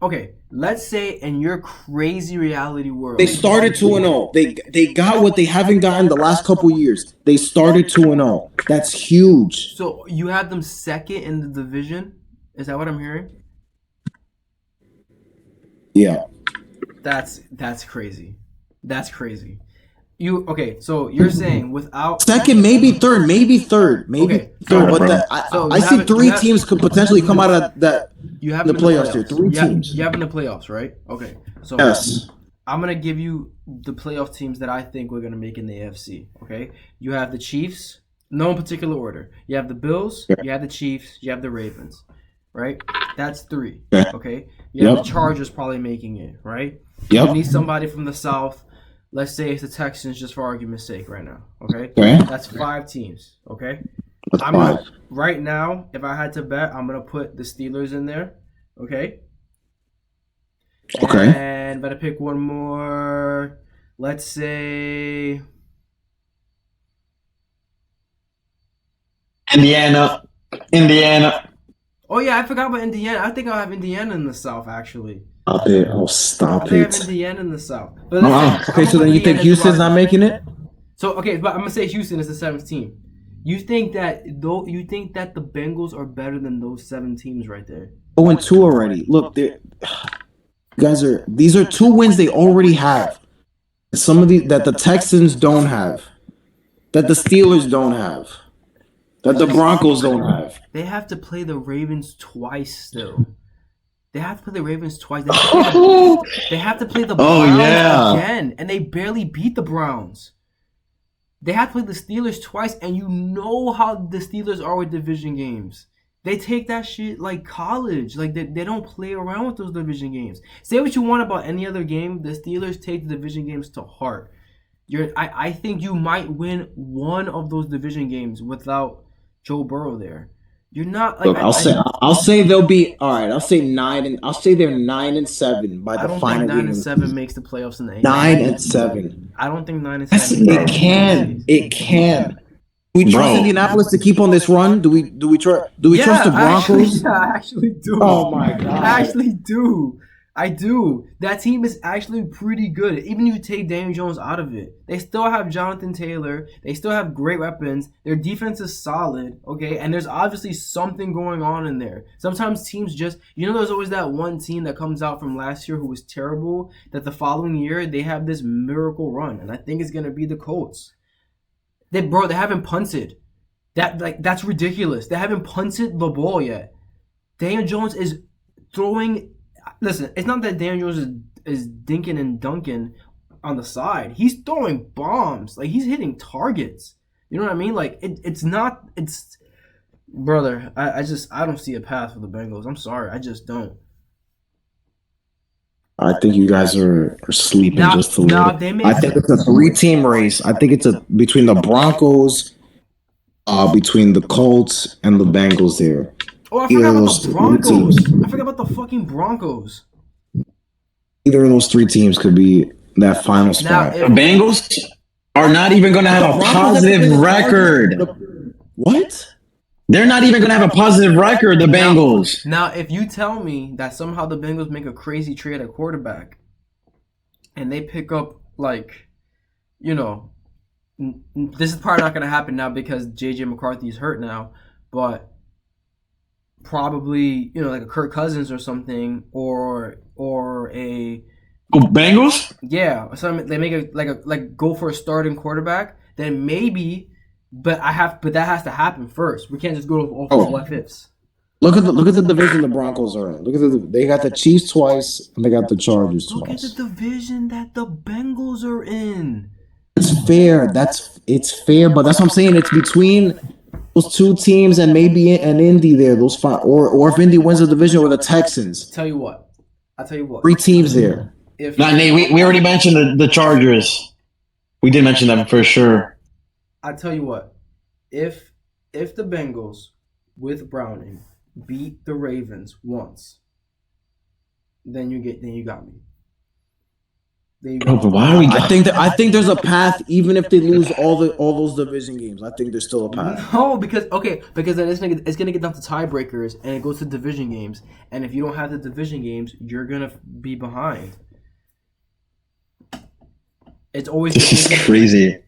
C: Okay. Let's say in your crazy reality world,
A: they started 2-0. They got what they haven't gotten the last couple years. They started 2-0. That's huge.
C: So you have them second in the division? Is that what I'm hearing?
A: Yeah.
C: That's crazy. That's crazy. So you're saying without
A: second, maybe third. Okay. But I see 3 teams could potentially come out of that.
C: You have
A: the playoffs here. 3 teams.
C: You have in the playoffs, right? Okay. So
A: yes.
C: I'm gonna give you the playoff teams that I think we're gonna make in the AFC. Okay. You have the Chiefs. No in particular order. You have the Bills. Yeah. You have the Chiefs. You have the Ravens. Right. That's 3. Okay. You have the Chargers probably making it. Right.
A: Yep.
C: You need somebody from the South. Let's say it's the Texans, just for argument's sake, right now. Okay, that's 5 teams. Okay,
A: that's 5.
C: Right now, if I had to bet, I'm gonna put the Steelers in there. Okay. And better pick one more. Let's say
B: Indiana.
C: Oh yeah, I forgot about Indiana. I think I'll have Indiana in the South actually.
A: Stop it! Oh, stop
C: it! I have Indiana in the South. But
A: okay, so then you think Houston's not making it?
C: So but I'm gonna say Houston is the 7th team. You think that the Bengals are better than those 7 teams right there?
A: 0-2 already. Look, these are 2 wins they already have. Some of that the Texans don't have, that the Steelers don't have, that the Broncos don't have.
C: They have to play the Ravens twice still. They have to play the Ravens twice. They have to play the Browns again, and they barely beat the Browns. They have to play the Steelers twice, and you know how the Steelers are with division games. They take that shit like college. Like, they don't play around with those division games. Say what you want about any other game, the Steelers take the division games to heart. I think you might win one of those division games without Joe Burrow there. You're not like.
A: Look, I'll say they'll be all right. I'll say 9 and I'll say they're 9-7 by the final game.
C: I don't think 9-7 makes the playoffs in the
A: 9-7.
C: I don't think 9-7.
A: It can. Do we trust Indianapolis to keep on this run? Do we trust the Broncos?
C: I actually do.
A: Oh my god!
C: I actually do. I do. That team is actually pretty good. Even if you take Daniel Jones out of it, they still have Jonathan Taylor. They still have great weapons. Their defense is solid, okay? And there's obviously something going on in there. Sometimes teams just, there's always that one team that comes out from last year who was terrible, that the following year they have this miracle run. And I think it's going to be the Colts. They haven't punted. That's ridiculous. They haven't punted the ball yet. Daniel Jones is throwing. Listen, it's not that Daniel Jones is dinking and dunking on the side. He's throwing bombs. Like, he's hitting targets. You know what I mean? Like, it's not. It's brother. I don't see a path for the Bengals. I'm sorry. I just don't.
A: I think you guys are sleeping just a little. I think it's a 3-team race. I think it's between the Broncos, between the Colts and the Bengals there.
C: Oh, I forgot about the Broncos. I forgot about the fucking Broncos.
A: Either of those 3 teams could be that final spot.
B: The Bengals are not even going to have a positive record.
A: What?
B: They're not even going to have a positive record, the Bengals.
C: Now, if you tell me that somehow the Bengals make a crazy trade at quarterback and they pick up, like, this is probably not going to happen now because J.J. McCarthy is hurt now, but probably, like a Kirk Cousins or something, or a
B: Bengals?
C: Yeah, or something. They make go for a starting quarterback, then maybe. But that has to happen first. We can't just go off of what ifs.
A: Look at the division the Broncos are in. They got the Chiefs twice and they got the Chargers twice.
C: Look at the division that the Bengals are in.
A: It's fair. It's fair, but that's what I'm saying. It's between those 2 teams and maybe an Indy there. Those 5, or if Indy wins the division, or the Texans.
C: I'll tell you what.
A: 3 teams there.
B: Nate, we already mentioned the Chargers. We did mention them for sure.
C: I tell you what, if the Bengals with Browning beat the Ravens once, then you got me.
B: But why are we?
A: I think there's a path even if they lose all those division games. I think there's still a path.
C: No, because then it's gonna get down to tiebreakers and it goes to division games. And if you don't have the division games, you're gonna be behind. It's always
B: this is crazy.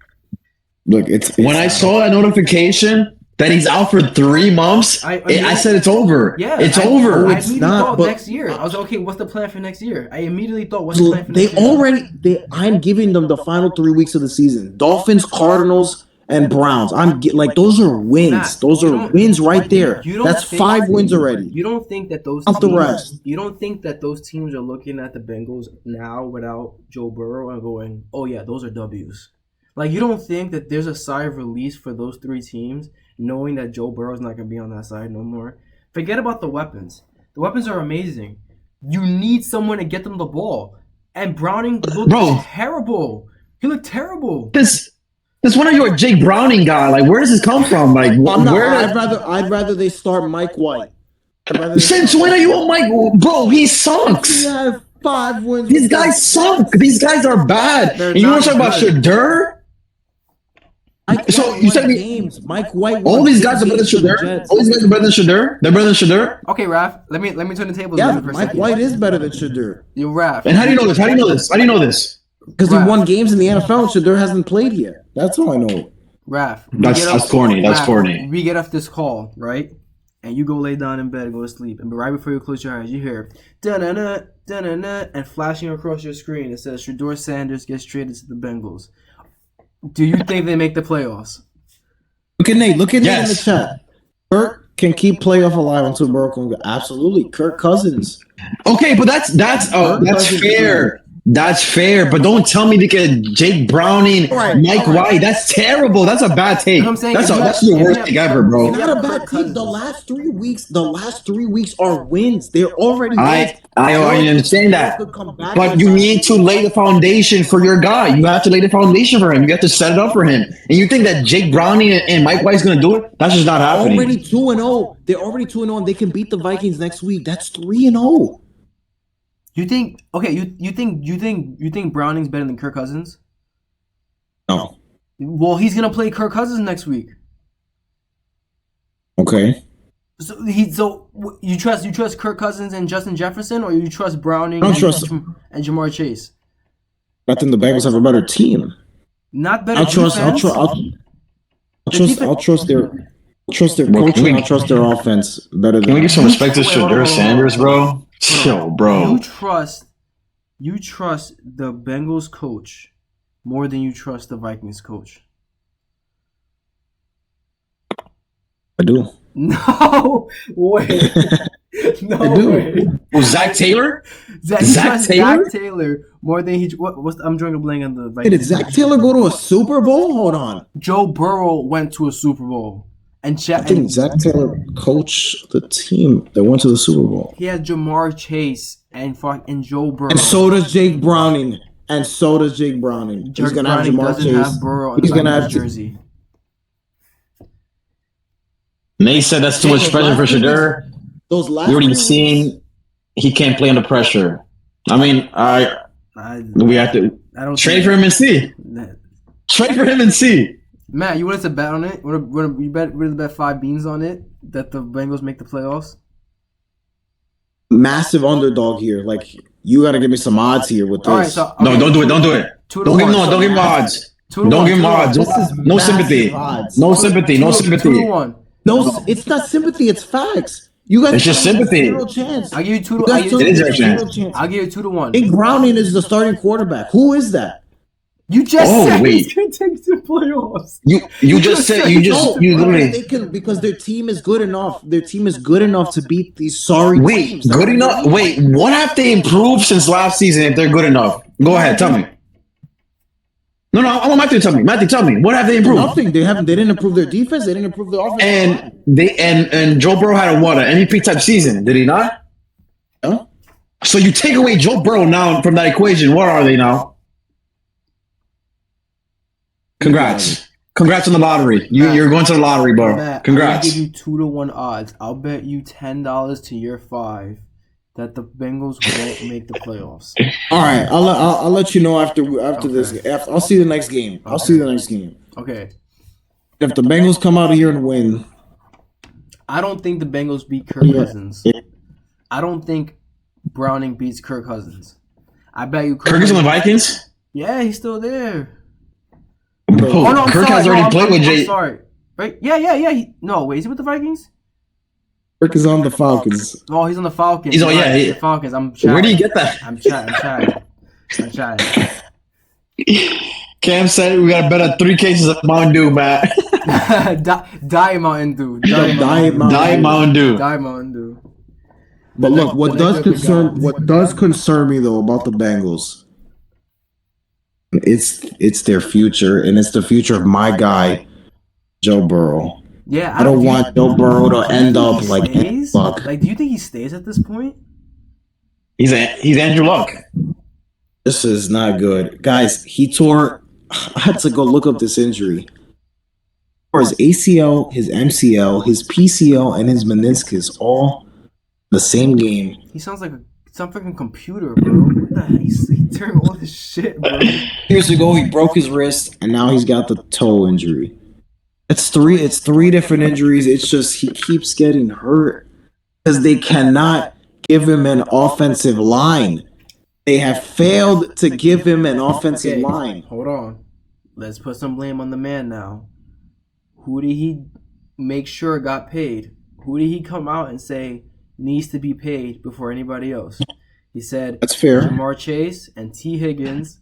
A: Look, it's
B: when I saw that notification that he's out for 3 months, I said it's over.
C: Yeah,
B: it's over.
C: I immediately thought next year. I was like, okay, what's the plan for next year? I immediately thought, what's the plan for next year?
A: I'm giving them the final 3 weeks of the season. Dolphins, Cardinals, and Browns. those are wins.
C: Matt,
A: those are wins right there. That's 5 wins already.
C: You don't think that those
A: teams, the rest.
C: You don't think that those teams are looking at the Bengals now without Joe Burrow and going, oh yeah, those are W's. Like, you don't think that there's a sigh of release for those 3 teams knowing that Joe Burrow's not going to be on that side no more? Forget about the weapons. The weapons are amazing. You need someone to get them the ball. And Browning looked terrible. He looked terrible.
B: This one of your Jake Browning guy. Like, where does this come from? Like,
A: I'd rather they start Mike White.
B: Since when are you on Mike? Bro, he sucks.
A: He had 5 wins.
B: These guys suck. These guys are bad. And you want to talk about Shadur? So you said
A: games. Mike White.
B: All these guys are better than Shadur. All these guys are better than Shadur. They're better than Shadur.
C: Okay, Raph. Let me turn the tables.
A: Yeah, Mike White is better than Shadur.
C: You Raph.
B: And how do you know this? How do you know this?
A: Because he won games in the NFL. Shadur hasn't played yet. That's all I know.
C: Raph.
B: That's corny. That's corny.
C: We get off this call, right? And you go lay down in bed and go to sleep. And right before you close your eyes, you hear da-na-na, da-na-na, and flashing across your screen, it says Shadur Sanders gets traded to the Bengals. Do you think they make the playoffs?
A: Look at Nate in the chat. Burt can keep playoff alive until Burrow can go. Absolutely, Kirk Cousins.
B: Okay, but that's fair. That's fair, but don't tell me to get Jake Browning, Mike White. That's terrible. That's a bad take.
C: I'm saying,
B: That's
C: if you
B: that's
C: have-
B: the
C: if you
B: worst
C: have-
B: take ever, bro.
A: It's not a bad team. The last 3 weeks are wins. They're already wins.
B: I understand that,
A: Could come back
B: but
A: and
B: you
A: try
B: need to lay the foundation for your guy. You have to lay the foundation for him. You have to set it up for him. And you think that Jake Browning and Mike White's going to do it? That's just not happening.
A: already 2-0. They're already 2-0, and they can beat the Vikings next week. That's 3-0.
C: You think? Okay, you think Browning's better than Kirk Cousins?
A: No.
C: Well, he's gonna play Kirk Cousins next week.
A: Okay.
C: So you trust Kirk Cousins and Justin Jefferson, or you trust Browning
A: I don't trust-
C: and Jamar Chase?
A: I think the Bengals have a better team.
C: Not better.
A: I'll trust their
B: Bro,
A: coaching.
B: can we-
A: I'll trust their offense better
B: Can we
A: than.
B: give some respect to
C: Wait, hold on,
B: Shadur
C: hold on,
B: Sanders,
C: hold on.
B: bro? Yo, bro.
C: You trust the Bengals coach more than you trust the Vikings coach.
A: I do.
C: No way. No
A: I do.
C: way.
B: Oh, Zach Taylor?
C: Zach
B: Taylor?
C: Taylor more than he. What's I'm drawing a blank on the
A: Hey,
C: Vikings.
A: did Zach Taylor go to a Super Bowl? Hold on.
C: Joe Burrow went to a Super Bowl, and
A: I think Zach Taylor coached the team that went to the Super Bowl.
C: he had Jamar Chase and Joe Burrow.
A: And so does Jake Browning. He's gonna have
C: Browning
A: Jamar
C: doesn't
A: Chase.
C: have Burrow in
A: He's
C: the
A: gonna
C: Vikings
A: have
C: jersey.
B: Nate said that's too much pressure for Shadur.
A: Those last
B: You already
A: 3
B: seen he can't play under pressure. I mean, we have to
C: I don't
B: trade for him and see. Trade for him and see.
C: Matt, you want us to bet on it? You bet 5 beans on it that the Bengals make the playoffs?
A: massive underdog here. Like you got to give me some odds here with this.
C: All right, so
B: No, don't do it. Don't do it.
C: Two to
B: Don't give
C: one.
B: no. Don't give him odds.
C: Two to
B: Don't
C: one,
B: give him
C: two to one.
B: odds.
A: This is
B: No
A: massive
B: sympathy.
A: odds.
B: No sympathy. No
C: 2 to
B: sympathy.
C: 1.
A: No, it's not sympathy. It's facts. You guys
B: It's just
A: have
B: sympathy.
A: Zero chance.
C: I'll give you 2
A: You
C: to
A: guys
C: I'll
A: don't
B: It is
A: have
B: zero
A: zero
B: chance.
C: I'll give you 2 to 1.
A: Jake Browning is the starting quarterback. Who is that?
C: You just
B: Oh,
C: said
B: wait.
C: he's gonna take the playoffs.
B: You just said you
A: No,
B: literally
A: they can because their team is good enough. Their team is good enough to beat these sorry
B: wait.
A: teams.
B: Good enough. Wait, what have they improved since last season? If they're good enough, go ahead. Tell me. No, I want Matthew to tell me. Matthew, tell me. What have they improved?
A: Nothing. They haven't. They didn't improve their defense. They didn't improve their offense.
B: And and Joe Burrow had an MVP type season, did he not?
A: Yeah.
B: So you take away Joe Burrow now from that equation. What are they now? Congrats on the lottery. You're going to the lottery, bro.
C: Matt,
B: Congrats.
C: I'll give you 2 to 1 odds. I'll bet you $10 to your 5 that the Bengals won't make the playoffs.
A: All right. I'll let you know after this. I'll see the next game. I'll see the next game.
C: Okay.
A: If the Bengals come out of here and win,
C: I don't think the Bengals beat Kirk Cousins. I don't think Browning beats Kirk Cousins. I bet you
B: Kirk is on the Vikings?
C: Yeah, he's still there.
B: Bro,
C: Oh, no, I'm
B: Kirk
C: sorry.
B: has already played with
C: I'm
B: Jay.
C: sorry. Right? Yeah. No, wait, is he with the Vikings?
A: Kirk is on the Falcons.
C: Oh, he's on the Falcons.
B: He's on- yeah,
C: the Falcons. I'm chatting.
B: Where do you get that?
C: I'm chatting.
B: Cam said we got to bet on 3 cases of Mountain Dew, Matt.
C: Die Mountain Dew.
A: Die
B: Mountain Dew.
C: Die Mountain Dew.
A: But look, what does concern me though about the Bengals, it's their future, and it's the future of my guy, Joe Burrow.
C: Yeah,
A: I don't want Joe Burrow to end up like
C: stays?
A: Luck.
C: Like, do you think he stays at this point?
B: He's Andrew Luck.
A: This is not good, guys. He tore. I had to go look up this injury. Or his ACL, his MCL, his PCL, and his meniscus all the same game.
C: He sounds like some freaking computer, bro. What the heck? He's doing all this shit, bro.
A: Years ago, he broke his wrist, and now he's got the toe injury. It's three different injuries. It's just he keeps getting hurt because they cannot give him an offensive line. They have failed to give him an offensive line.
C: Hold on. Let's put some blame on the man now. Who did he make sure got paid? Who did he come out and say needs to be paid before anybody else? He said
A: That's fair.
C: Jamar Chase and T. Higgins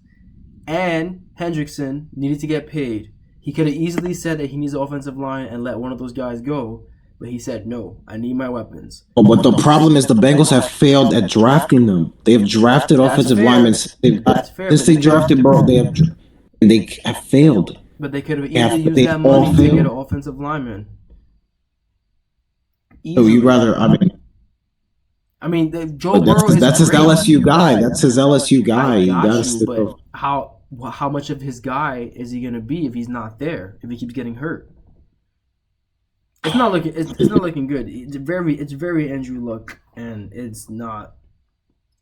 C: and Hendrickson needed to get paid. He could have easily said that he needs an offensive line and let one of those guys go. But he said, no, I need my weapons.
A: Oh, but the problem is the Bengals have failed at drafting them. They have drafted offensive linemen.
C: That's fair.
A: Since they drafted Burrow, they have failed.
C: But they could have easily used
A: They
C: that
A: all
C: money to get an
A: failed.
C: offensive lineman.
A: So you rather?
C: Joe Burrow is
A: that's his
C: great.
A: LSU guy. That's his LSU guy.
C: I
A: You
C: got
A: gotta
C: you,
A: stick
C: but
A: with.
C: how much of his guy is he gonna be if he's not there? If he keeps getting hurt, it's not looking good. It's very Andrew Luck, and it's not.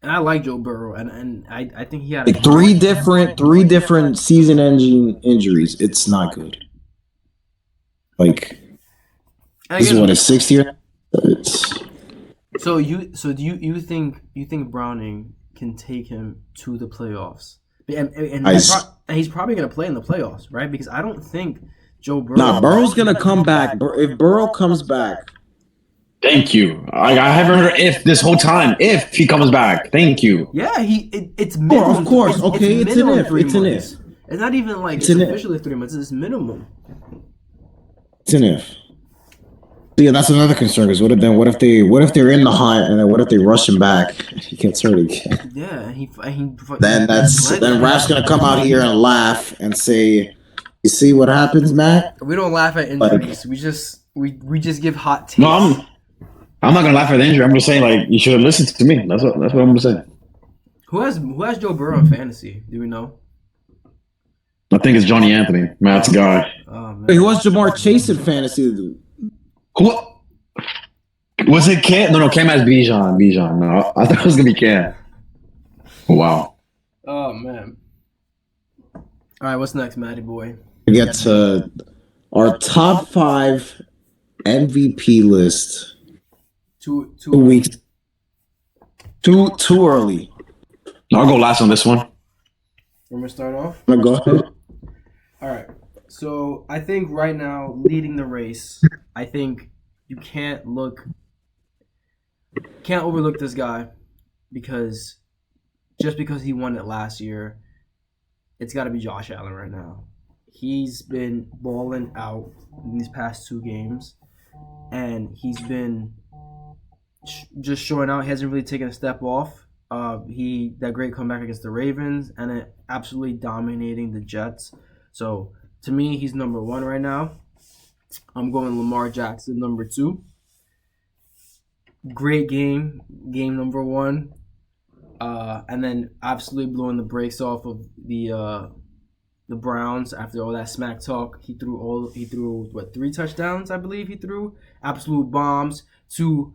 C: And I like Joe Burrow, and I think he had
A: Like three different season-ending injuries. It's not good. Like this is what his 6th year.
C: So do you think Browning can take him to the playoffs? And he's probably going to play in the playoffs, right? Because I don't think Joe Burrow.
A: Nah, Burrow's going to come back. If Burrow comes back.
B: Thank you. I haven't heard if this whole time. If he comes back, thank you.
C: Yeah, it's minimum.
A: Oh, of course. Okay, it's an if. It's an if.
C: It's not even like it's officially 3 months. It's minimum.
A: It's an if. Yeah, that's another concern. Because what if they're in the hunt and then what if they rush him back? He gets hurt again.
C: Yeah,
A: then Raph's gonna come out here and laugh and say, "You see what happens, Matt?"
C: We don't laugh at injuries. We just give hot takes.
B: No, I'm not gonna laugh at the injury. I'm just saying, like, you should have listened to me. That's what I'm saying.
C: Who has Joe Burrow in fantasy? Do we know?
B: I think it's Johnny Anthony, Matt's guy.
C: Oh, man.
A: Who was Jamar Chase in fantasy?
B: Who was it? Cam? No, Cam has Bijan. No, I thought it was gonna be Cam. Wow.
C: Oh man. All right, what's next, Matty boy?
A: We get to our top 5 MVP list.
C: 2
A: weeks. Too early.
B: I'll go last on this one.
C: We're gonna start off.
A: Go ahead.
C: All right. So I think right now, leading the race, I think you can't overlook this guy because he won it last year, it's got to be Josh Allen right now. He's been balling out in these past 2 games, and he's been just showing out. He hasn't really taken a step off. That great comeback against the Ravens, and then absolutely dominating the Jets. So to me, he's number 1 right now. I'm going Lamar Jackson number 2. Great game number 1. And then absolutely blowing the brakes off of the Browns after all that smack talk. He threw 3 touchdowns, I believe he threw. Absolute bombs to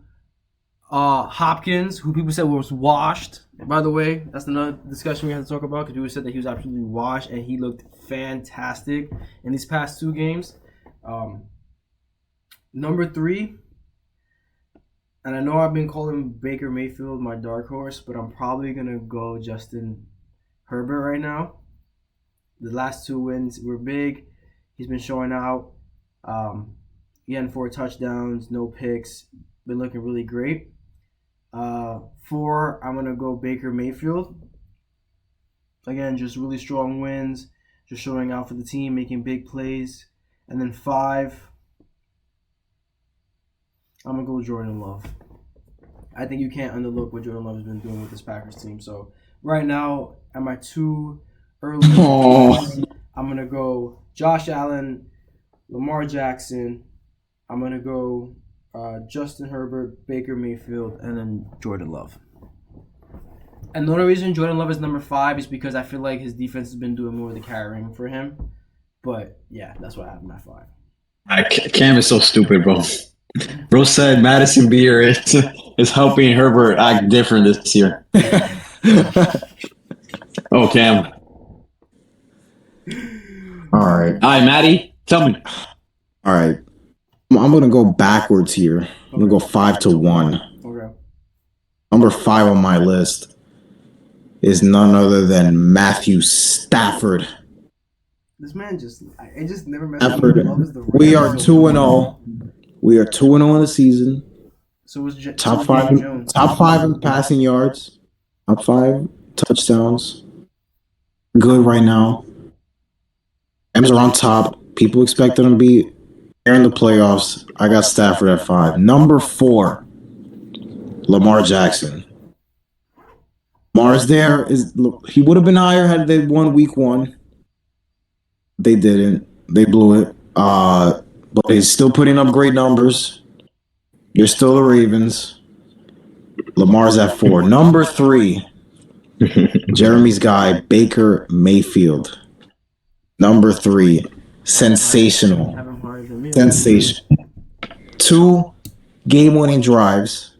C: Hopkins, who people said was washed. By the way, that's another discussion we have to talk about because people said that he was absolutely washed and he looked fantastic in these past 2 games. Number 3, and I know I've been calling Baker Mayfield my dark horse, but I'm probably going to go Justin Herbert right now. The last 2 wins were big. He's been showing out. He had 4 touchdowns, no picks. Been looking really great. 4, I'm going to go Baker Mayfield. Again, just really strong wins. Just showing out for the team, making big plays. And then 5, I'm going to go with Jordan Love. I think you can't underlook what Jordan Love has been doing with this Packers team. So right now, at my 2 early ones, I'm going to go Josh Allen, Lamar Jackson. I'm going to go Justin Herbert, Baker Mayfield, and then Jordan Love. And the only reason Jordan Love is number 5 is because I feel like his defense has been doing more of the carrying for him. But yeah, that's what I have in my 5.
B: Cam is so stupid, bro. Bro said Madison Beer is helping Herbert act different this year. Oh, Cam.
A: All right.
B: All right, Maddie, tell me.
A: All right. I'm going to go backwards here. I'm going to go 5 to 1.
C: Okay.
A: Number 5 on my list is none other than Matthew Stafford.
C: This man just never met
A: Stafford. We are 2-0. We are 2-0 in the season.
C: So was
A: top 5 in passing yards. Top 5 touchdowns. Good right now. Rams are on top. People expect them to be They're in the playoffs. I got Stafford at 5. Number 4, Lamar Jackson. Lamar's there. He would have been higher had they won week 1. They didn't. They blew it. But he's still putting up great numbers. You're still the Ravens. Lamar's at 4. Number 3, Jeremy's guy, Baker Mayfield. Number 3, sensational. Sensation. 2 game-winning drives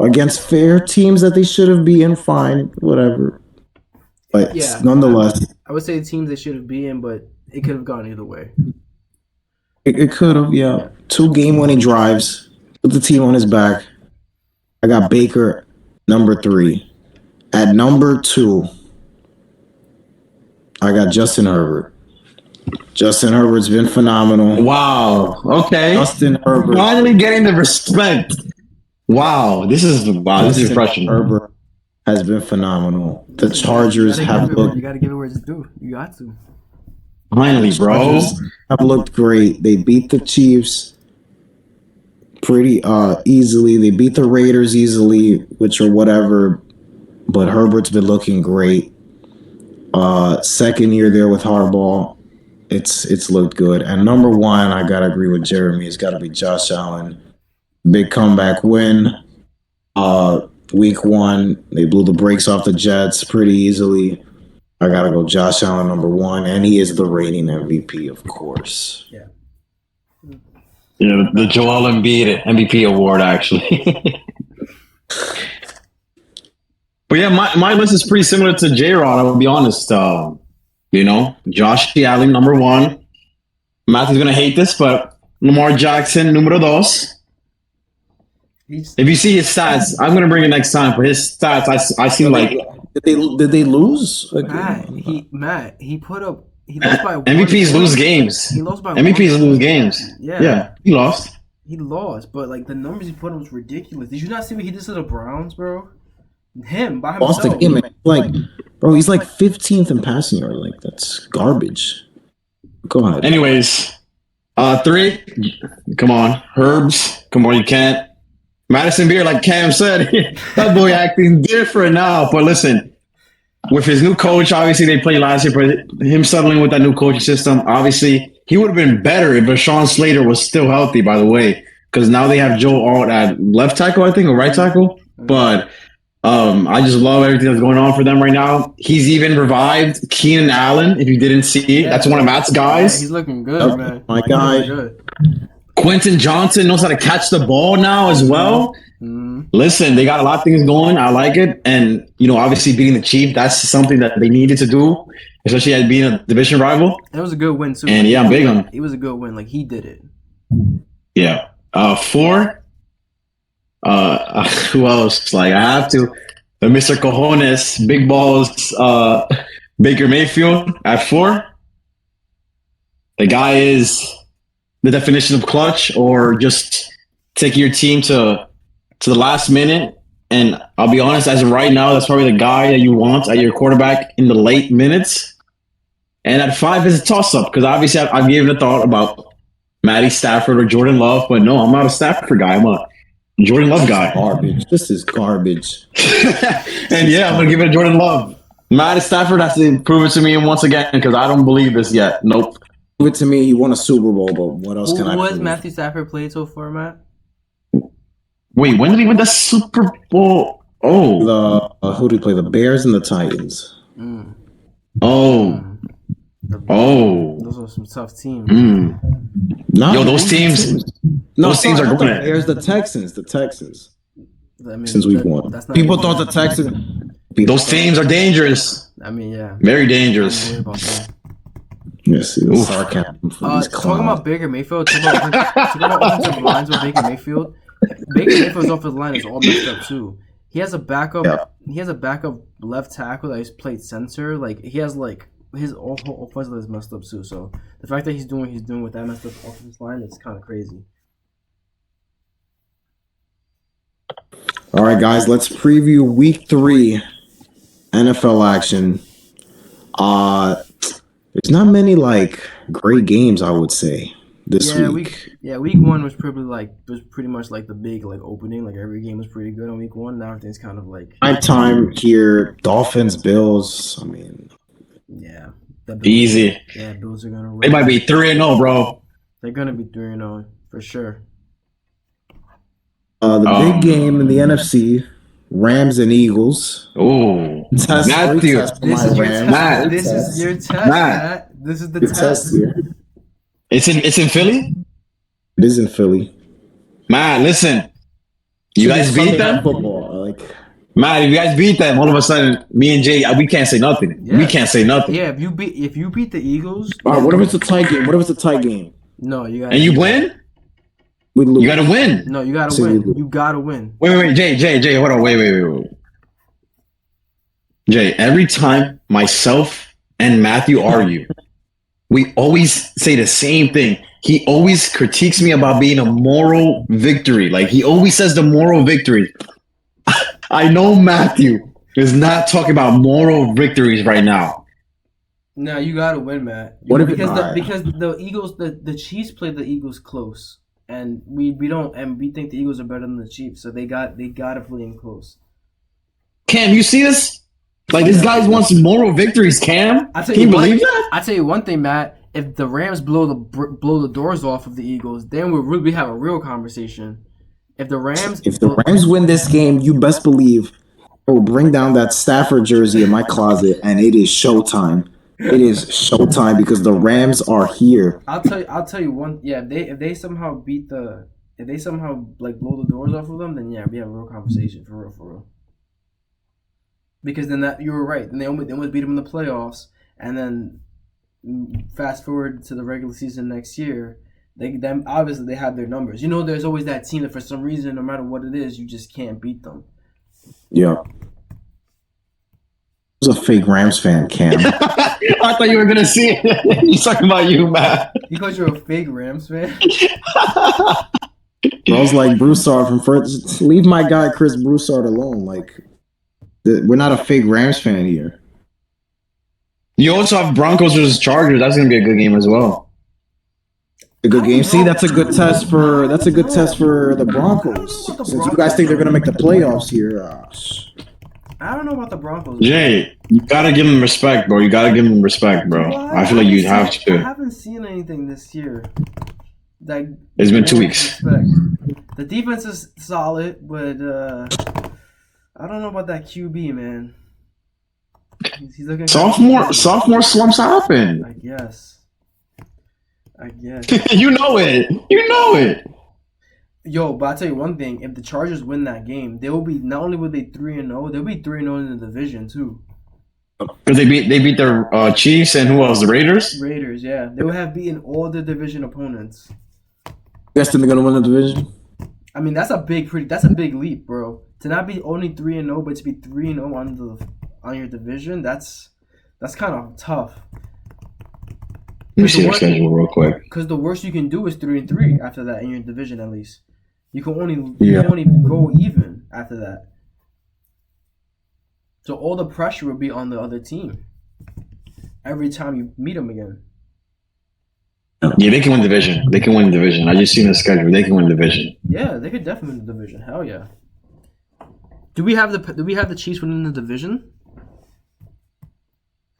A: against fair teams that they should have been. Fine, whatever. But nonetheless,
C: I would say teams they should have been, but it could have gone either way.
A: It could have, yeah. 2 game-winning drives. Put the team on his back. I got Baker, number 3. At number 2, I got Justin Herbert. Justin Herbert's been phenomenal.
B: Wow. Okay.
A: Justin Herbert.
B: Finally getting the respect. Wow. This is refreshing.
A: Herbert has been phenomenal. The Chargers have looked.
C: You got to give it where it's due. You got to.
B: Finally, bro.
A: Have looked great. They beat the Chiefs pretty easily. They beat the Raiders easily, which are whatever. But Herbert's been looking great. Second year there with Harbaugh. It's looked good. And number 1, I gotta agree with Jeremy. It's gotta be Josh Allen. Big comeback win. Week 1, they blew the brakes off the Jets pretty easily. I gotta go Josh Allen number 1, and he is the reigning MVP, of course.
C: Yeah.
B: Yeah, the Joel Embiid MVP award, actually. But yeah, my list is pretty similar to J-Rod, I will be honest. Josh Allen, number 1. Matthew's going to hate this, but Lamar Jackson, numero 2. If you see his stats, I'm going to bring it next time. For his stats, I see like...
A: Did they lose?
C: Matt, he put up... He lost by
B: MVPs lose games.
C: He lost by
B: MVPs lose games. Yeah, he lost.
C: He lost, but like the numbers he put up was ridiculous. Did you not see what he did to the Browns, bro? Him by himself.
A: Lost the game. Bro, he's like 15th in passing yard. Like, that's garbage. Go ahead.
B: Anyways, 3. Come on, Herbs. Come on, you can't. Madison Beer, like Cam said, that boy acting different now. But listen, with his new coach, obviously they played last year, but him settling with that new coaching system, obviously he would have been better if Rashawn Slater was still healthy, by the way, because now they have Joe Alt at left tackle, I think, or right tackle. But I just love everything that's going on for them right now. He's even revived Keenan Allen, if you didn't see. That's one of Matt's guys.
C: Yeah, he's looking good, man.
A: My guy.
B: Quentin Johnson knows how to catch the ball now as well. Mm-hmm. Listen, they got a lot of things going. I like it. And, obviously beating the Chiefs, that's something that they needed to do, especially at being a division rival.
C: It was a good win, too.
B: And, I'm big on it.
C: It was a good win. Like, he did it.
B: Yeah. 4. Who else? Like, I have to. Mr. Cojones, Big Balls, Baker Mayfield at 4. The guy is the definition of clutch, or just taking your team to the last minute. And I'll be honest, as of right now, that's probably the guy that you want at your quarterback in the late minutes. And at 5 is a toss-up, because obviously I've given a thought about Matty Stafford or Jordan Love, but no, I'm not a Stafford guy. I'm a Jordan Love guy.
A: Garbage. This is garbage.
B: And yeah, I'm going to give it to Jordan Love. Matty Stafford has to prove it to me once again, because I don't believe this yet. Nope.
A: Prove it to me. He won a Super Bowl, but what else can I prove?
C: Who has Matthew Stafford played so far, Matt?
B: Wait, when did he win the Super Bowl? Oh.
A: Who did he play? The Bears and the Titans.
C: Mm.
B: Oh.
C: Those are some tough teams.
B: Mm. Those teams. Those teams are going.
A: Bears, the Texans.
C: I mean,
A: since we've won. People thought the Texans.
B: Those teams are dangerous.
C: I mean, yeah.
B: Very dangerous.
A: Yes, it was sarcasm.
C: Talking about Baker Mayfield, talking about offensive lines with Baker Mayfield. Baker Mayfield's offensive line is all messed up too. He has a backup. Yeah. He has a backup left tackle that he's played center. Like he has his whole offensive line is messed up too. So the fact that he's doing with that messed up offensive line is kind of crazy.
A: All right, guys, let's preview Week 3 NFL action. There's not many great games, I would say. this
C: Yeah,
A: week.
C: week one was pretty much like the big like opening. Like every game was pretty good on week one. Now everything's kind of like
A: Prime time here, Dolphins, Bills. I mean,
C: yeah, the Bills.
B: Easy.
C: Yeah, Bills are gonna
B: They
C: win.
B: might be 3-0, bro.
C: They're gonna be 3-0 for sure.
A: the big game in the NFC, Rams and Eagles.
B: Oh,
A: Test,
B: Matthew.
A: test for
C: This
A: my
C: is your
A: Rams.
B: Matt.
C: test. This is your test,
B: Matt.
C: Matt. This is the
A: Good
C: test.
A: test here.
B: It's in Philly.
A: It is in Philly.
B: Matt, listen. You guys
A: Sunday
B: beat
A: Night
B: them?
A: Football. Like,
B: Matt, if you guys beat them, all of a sudden, me and Jay, we can't say nothing.
C: Yeah.
B: We can't say nothing.
C: Yeah, if you beat the Eagles,
A: all right, what if it's a tie game? What if it's a tie game?
C: no, you got
B: And you win?
A: We lose.
B: You got to win.
C: No, you gotta
A: See,
C: win.
A: we-
C: You gotta win.
B: Wait, Jay, hold on. Wait. Jay, every time myself and Matthew argue, we always say the same thing. He always critiques me about being a moral victory. Like, he always says the moral victory. I know Matthew is not talking about moral victories right now.
C: No, you gotta win, Matt.
A: What if it-
C: because
A: alright.
C: because the Eagles, the Chiefs played the Eagles close, and we think the Eagles are better than the Chiefs, so they gotta play in close.
B: Cam, you see this? Like, this guy wants moral victories, Cam.
C: I tell
B: Can you
C: you what,
B: believe that?
C: I tell you one thing, Matt. If the Rams blow the doors off of the Eagles, then we have a real conversation. If the
A: Rams win this game, you best believe I will bring down that Stafford jersey in my closet, and it is showtime. It is showtime because the Rams are here.
C: I'll tell you one. Yeah, if they somehow like blow the doors off of them, then yeah, we have a real conversation for real. Because then you were right. And they almost beat them in the playoffs, and then fast forward to the regular season next year. Them obviously they have their numbers. You know, there's always that team that for some reason, no matter what it is, you just can't beat them.
A: Yeah. I was a fake Rams fan, Cam.
B: I thought you were going to see it. He's talking about you, Matt.
C: Because you're a fake Rams fan.
A: I was like Broussard from first. Leave my guy Chris Broussard alone. Like, we're not a fake Rams fan here.
B: You also have Broncos versus Chargers. That's going to be a good game as well.
A: A good game. See, that's a good test for the Broncos. Since you guys think they're gonna make the playoffs here.
C: I don't know about the Broncos.
B: Jay, you got to give them respect, bro. You got to give them respect, bro.
C: Well,
B: I feel like you have
C: I
B: to.
C: haven't seen anything this year. Like,
B: It's been 2 weeks.
C: respect. The defense is solid, but I don't know about that QB, man. He's looking
B: Sophomore slumps happen.
C: I guess.
B: You know it.
C: Yo, but I'll tell you one thing: if the Chargers win that game, they will be not only will they 3-0, they'll be 3-0 in the division too.
B: Because they beat the Chiefs and who else? The Raiders.
C: Raiders, yeah, they will have beaten all the division opponents.
A: You guys think they're gonna win the division?
C: I mean, that's a big leap, bro. To not be only 3-0, but to be 3-0 on your division, that's kind of tough.
B: Let me see their schedule real quick.
C: Because the worst you can do is 3-3 after that in your division, at least. You can only go even after that. So all the pressure will be on the other team every time you meet them again.
B: Yeah, they can win division. I just seen the schedule. They can win division.
C: Yeah, they could definitely win the division. Hell yeah. Do we have the Chiefs winning the division?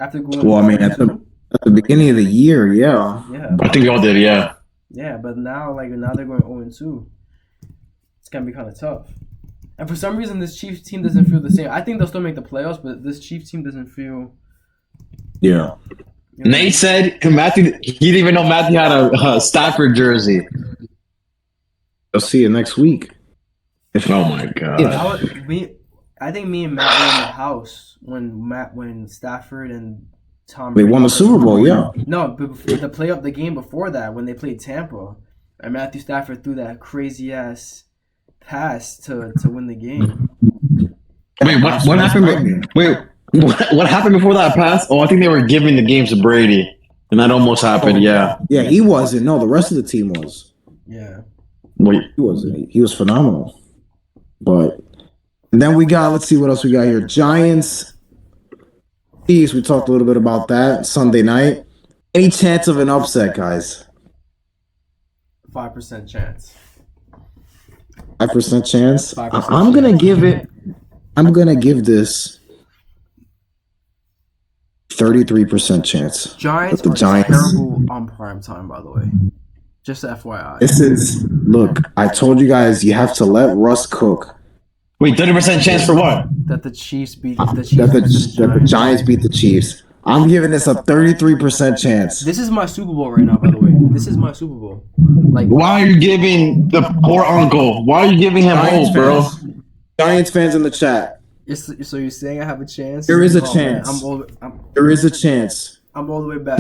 C: After going.
A: Well, I mean, at the beginning of the year, yeah.
C: Yeah.
B: I think we all did. Yeah.
C: Yeah, but now they're going 0-2. It's gonna be kind of tough. And for some reason, this Chiefs team doesn't feel the same. I think they'll still make the playoffs, but this Chiefs team doesn't feel.
A: Yeah.
C: You know,
B: Nate said Matthew. He didn't even know Matthew had a Stafford jersey.
A: I'll see you next week.
B: Oh my god.
C: I think me and Matt were in the house when Stafford and Tom.
A: They won the Super Bowl, yeah.
C: No, but the game before that when they played Tampa, and Matthew Stafford threw that crazy ass pass to win the game.
B: Wait, what happened? Wait, what happened before that pass? Oh, I think they were giving the game to Brady, and that almost happened. Yeah.
A: Yeah, he wasn't. No, the rest of the team was.
C: Yeah.
B: Wait.
A: He wasn't. He was phenomenal. But and then let's see what else we got here. Giants. Chiefs, we talked a little bit about that Sunday night. Any chance of an upset, guys?
C: 5% chance.
A: 5% chance.
C: 5%
A: I'm gonna
C: chance.
A: give it. I'm gonna give this 33% chance.
C: Giants
A: that the
C: are
A: Giants.
C: terrible on prime time, by the way. Just FYI.
A: This is look. I told you guys you have to let Russ cook.
B: Wait, 30% chance for what?
C: That the Chiefs beat
A: That
C: the Chiefs lose to the
A: the
C: Giants.
A: Giants beat the Chiefs. I'm giving this a 33% chance.
C: This is my Super Bowl right now, by the way. This is my Super Bowl. Like,
B: Why are you giving the poor uncle? Why are you giving him
A: Giants
B: hope, bro?
A: fans. Giants fans in the chat.
C: so you're saying I have a chance?
A: There is a
C: Oh,
A: chance.
C: Man,
A: There is a chance.
C: I'm all the way back.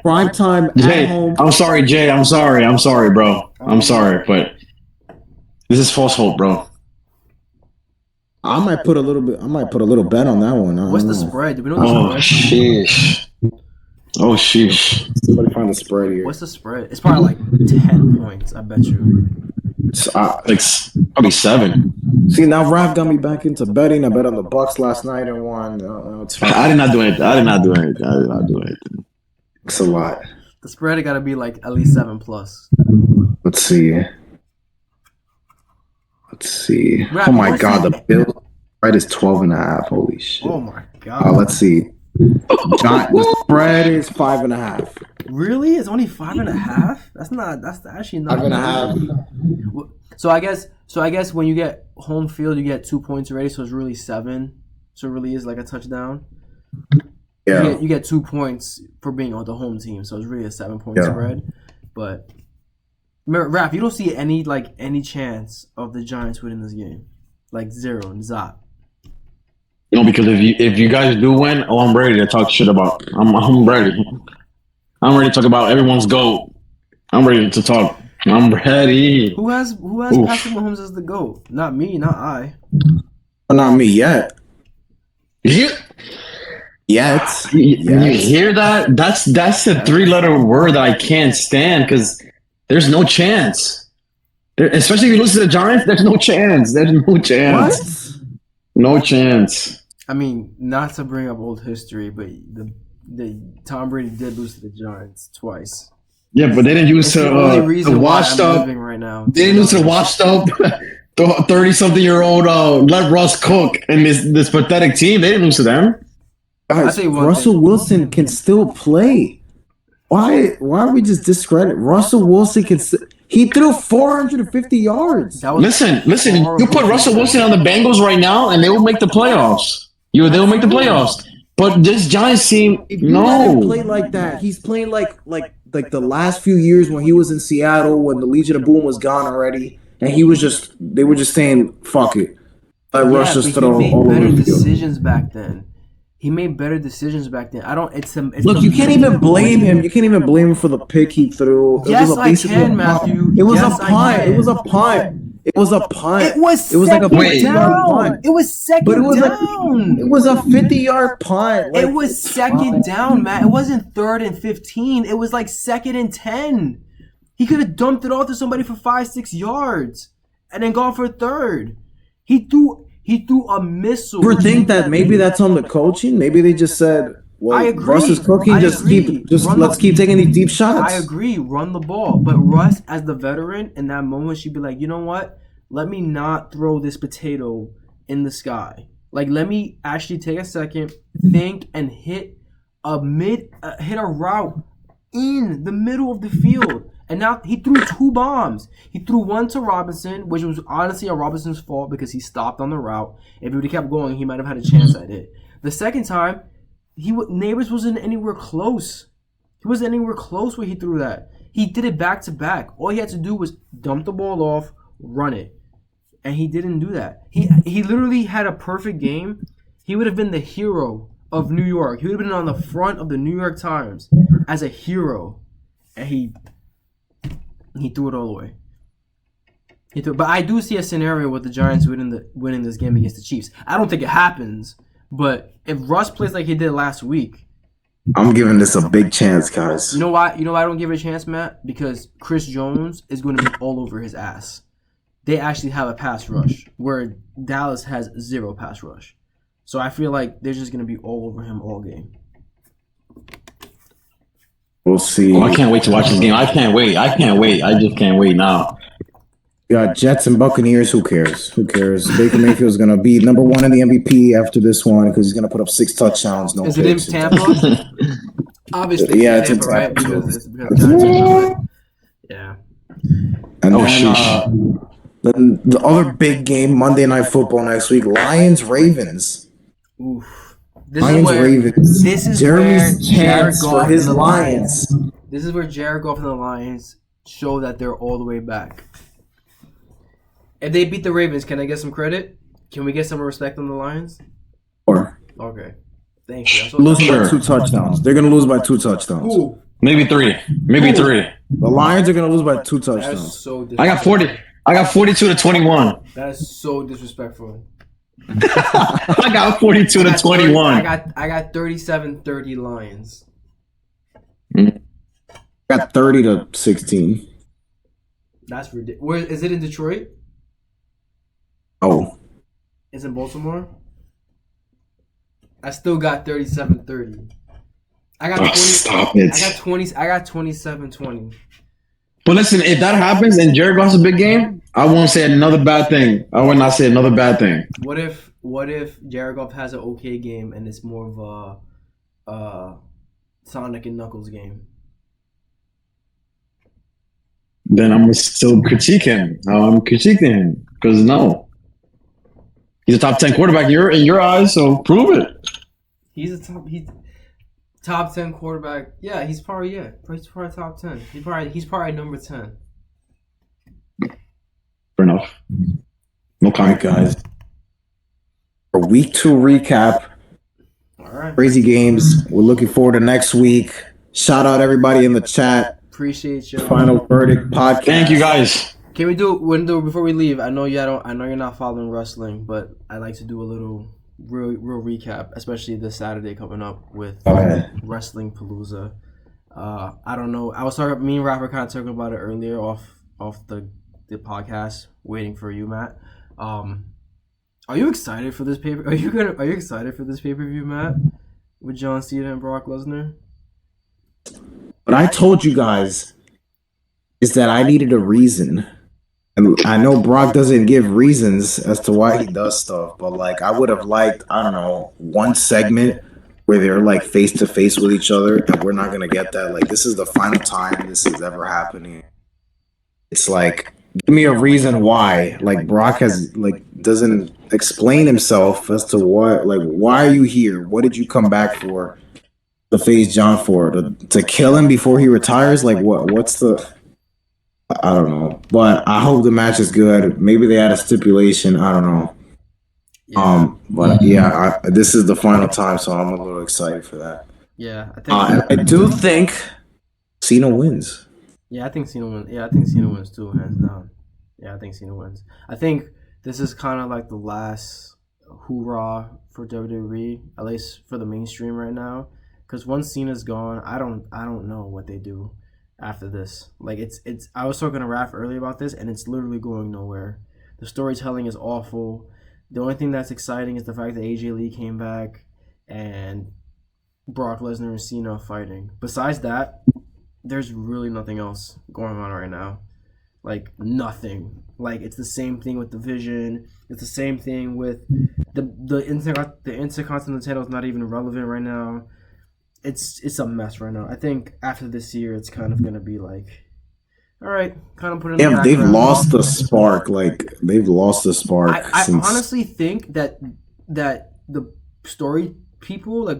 A: Prime time at
B: Jay,
A: home.
B: I'm sorry, Jay. I'm sorry, bro. I'm sorry, but this is false hope, bro.
A: I might put a little bet on that one.
C: What's the spread? Do we know
B: Oh,
C: the spread?
B: sheesh. Oh, sheesh.
A: Somebody find the spread here.
C: What's the spread? It's probably like 10 points, I bet you.
A: It's,
B: Like, probably 7.
A: see, now Raph got me back into betting. I bet on the Bucks last night and won. It's fine.
B: I did not do it.
A: It's a lot.
C: The spread got to be like at least 7+.
A: Let's see.
C: Raph,
A: Oh my
C: what's
A: God,
C: the-
A: the bill spread is 12.5. Holy shit.
C: Oh my God.
A: Let's see. The spread is 5.5.
C: Really? It's only 5.5? That's actually not
A: 5.5.
C: So I guess when you get home field, you get 2 points already, so it's really 7. So it really is like a touchdown.
A: Yeah.
C: You get 2 points for being on the home team, so it's really a 7-point
A: Yeah.
C: spread. But Raph, you don't see any chance of the Giants winning this game, like zero and zot.
B: You know, because if you guys do win, I'm ready to talk shit about. I'm ready. I'm ready to talk about everyone's GOAT. I'm ready to talk. I'm ready.
C: Who has
B: Oof.
C: Patrick Mahomes as the GOAT? Not me, not I.
A: Not me yet.
B: You hear that? That's the 3-letter word that I can't stand because there's no chance. Especially if you lose to the Giants, there's no chance. There's no chance.
A: What?
B: No chance.
C: I mean, not to bring up old history, but the Tom Brady did lose to the Giants twice.
B: Yeah, but they didn't use
C: It's the only reason
B: the
C: why
B: washed
C: I'm
B: up.
C: living right now.
B: They didn't use the washed up 30-something-year-old let Russ cook and this pathetic team. They didn't lose to them.
C: I'll
A: Guys,
C: tell you one
A: Russell
C: thing.
A: Wilson can still play. Why are we just discredit Russell Wilson? He threw 450 yards.
C: That was
B: Listen.
C: horrible.
B: You put Russell Wilson on the Bengals right now, and they will make the playoffs. They will make the playoffs. But this Giants team,
A: If you let him
B: no.
A: play like that, he's playing like the last few years when he was in Seattle, when the Legion of Boom was gone already, and they were just saying, "Fuck it, let Russ just
C: but
A: throw
C: he
A: all
C: made
A: over
C: better
A: the field."
C: decisions back then. He made better decisions back then.
A: Look, you can't even blame him. You can't even blame him for the pick he threw.
C: Yes, I
A: basically
C: can,
A: a punt.
C: Matthew.
A: It was
C: Yes,
A: a
C: I
A: punt.
C: can.
A: It was a punt. It was a punt.
C: It was
A: like a
C: second
A: 50-yard
C: down.
A: punt.
C: It was second
A: But it was
C: down.
A: It was a 50-yard punt.
C: It was second down, Matt. It wasn't 3rd and 15. It was like 2nd and 10. He could have dumped it off to somebody for 5-6 yards and then gone for a third. He threw a missile.
A: You ever think that maybe that's on the coaching? Maybe they just said, "Well,
C: I agree.
A: Russ is cooking.
C: I
A: Let's
C: agree.
A: keep taking these deep shots."
C: I agree. Run the ball. But Russ, as the veteran, in that moment, she'd be like, you know what? Let me not throw this potato in the sky. Like, let me actually take a second, think, and hit a route in the middle of the field. And now he threw 2 bombs. He threw one to Robinson, which was honestly Robinson's fault because he stopped on the route. If he would have kept going, he might have had a chance at it. The second time, Neighbors wasn't anywhere close. He wasn't anywhere close where he threw that. He did it back to back. All he had to do was dump the ball off, run it. And he didn't do that. He literally had a perfect game. He would have been the hero of New York. He would have been on the front of the New York Times as a hero. And he threw it all away. But I do see a scenario with the Giants winning this game against the Chiefs. I don't think it happens, but if Russ plays like he did last week,
A: I'm giving this a big chance, guys.
C: You know why? You know why I don't give it a chance, Matt? Because Chris Jones is going to be all over his ass. They actually have a pass rush, where Dallas has 0 pass rush. So I feel like they're just going to be all over him all game.
A: We'll see.
B: Oh, I can't wait to watch this game. I can't wait. I just can't wait now.
A: You got Jets and Buccaneers. Who cares? Who cares? Baker Mayfield's gonna be number one in the MVP after this one because he's gonna put up 6 touchdowns. No
C: Is it in
A: picks.
C: Tampa? Obviously,
A: Yeah,
C: it's
A: it's
C: Tampa,
A: in
C: right?
A: Tampa.
C: Because Giants are good. Yeah.
A: And
B: Oh,
A: then the other big game, Monday Night Football next week, Lions Ravens.
C: Oof. This
A: Lions Ravens.
C: This is
A: Jeremy's
C: where Jared
A: chance
C: Goff
A: for his
C: and the
A: Lions.
C: This is where Jared Goff and the Lions show that they're all the way back. If they beat the Ravens, can I get some credit? Can we get some respect on the Lions?
A: Or
C: Okay. Thank you.
A: losing by 2 touchdowns. They're gonna lose by 2 touchdowns.
C: Ooh,
B: Maybe 3. Maybe 3.
A: The Lions are gonna lose by 2
C: that
A: touchdowns.
C: is so
B: I got 40. I got 42 to 21.
C: That is so disrespectful.
B: I got 42 to 21.
C: I got 37-30 Lions.
A: Got 30 to 16.
C: That's ridiculous. Where is it in Detroit?
A: Oh,
C: It's in Baltimore. I still got 37-30. I got 20.
B: Stop it.
C: I got 20. I got 27-20.
B: But listen, if that happens and Jared Goff's a big game, I won't say another bad thing. I will not say another bad thing.
C: What if Jared Goff has an okay game and it's more of a Sonic and Knuckles game?
B: Then I'm still critique him. I'm critiquing him because no, he's a top 10 quarterback in your eyes. So prove it.
C: He's top 10 quarterback. Yeah, he's probably top 10. He's probably number 10.
B: Fair enough. No
A: all right,
B: comment,
A: guys. For week 2 recap,
C: All right.
A: crazy games. We're looking forward to next week. Shout out everybody in the chat.
C: Appreciate you.
A: Final Verdict podcast.
B: Thank you guys.
C: Can we do before we leave? I know you're not following wrestling, but I like to do a little real recap, especially this Saturday coming up with Wrestling Palooza. I don't know. I was talking. Me and Rapper kind of talking about it earlier off the podcast. Waiting for you, Matt. Are you excited for this paper? Are you excited for this pay-per-view, Matt? With John Cena and Brock Lesnar?
A: What I told you guys is that I needed a reason. And I know Brock doesn't give reasons as to why he does stuff, but like I would have liked, I don't know, one segment where they're like face to face with each other, and we're not gonna get that. Like this is the final time this is ever happening. It's like give me a reason why. Like Brock has doesn't explain himself as to what, like why are you here? What did you come back for? To face John for to kill him before he retires? Like what's the? I don't know, but I hope the match is good. Maybe they had a stipulation. I don't know.
C: Yeah.
A: But yeah, this is the final time, so I'm a little excited for that.
C: Yeah, I think.
A: I do think Cena wins.
C: Yeah, I think Cena wins. Yeah, I think Cena wins too, hands down. Yeah, I think Cena wins. I think this is kind of like the last hoorah for WWE, at least for the mainstream right now. Because once Cena's gone, I don't know what they do after this. Like it's. I was talking to Raph earlier about this, and it's literally going nowhere. The storytelling is awful. The only thing that's exciting is the fact that AJ Lee came back and Brock Lesnar and Cena are fighting. Besides that, there's really nothing else going on right now. Like nothing. Like it's the same thing with Division. It's the same thing with the Intercontinental title is not even relevant right now. It's a mess right now. I think after this year, it's kind of gonna be like, all right, kind of put it in the
A: Yeah, they've
C: background.
A: lost the spark. Like they've lost the spark.
C: I
A: since
C: honestly think that the story people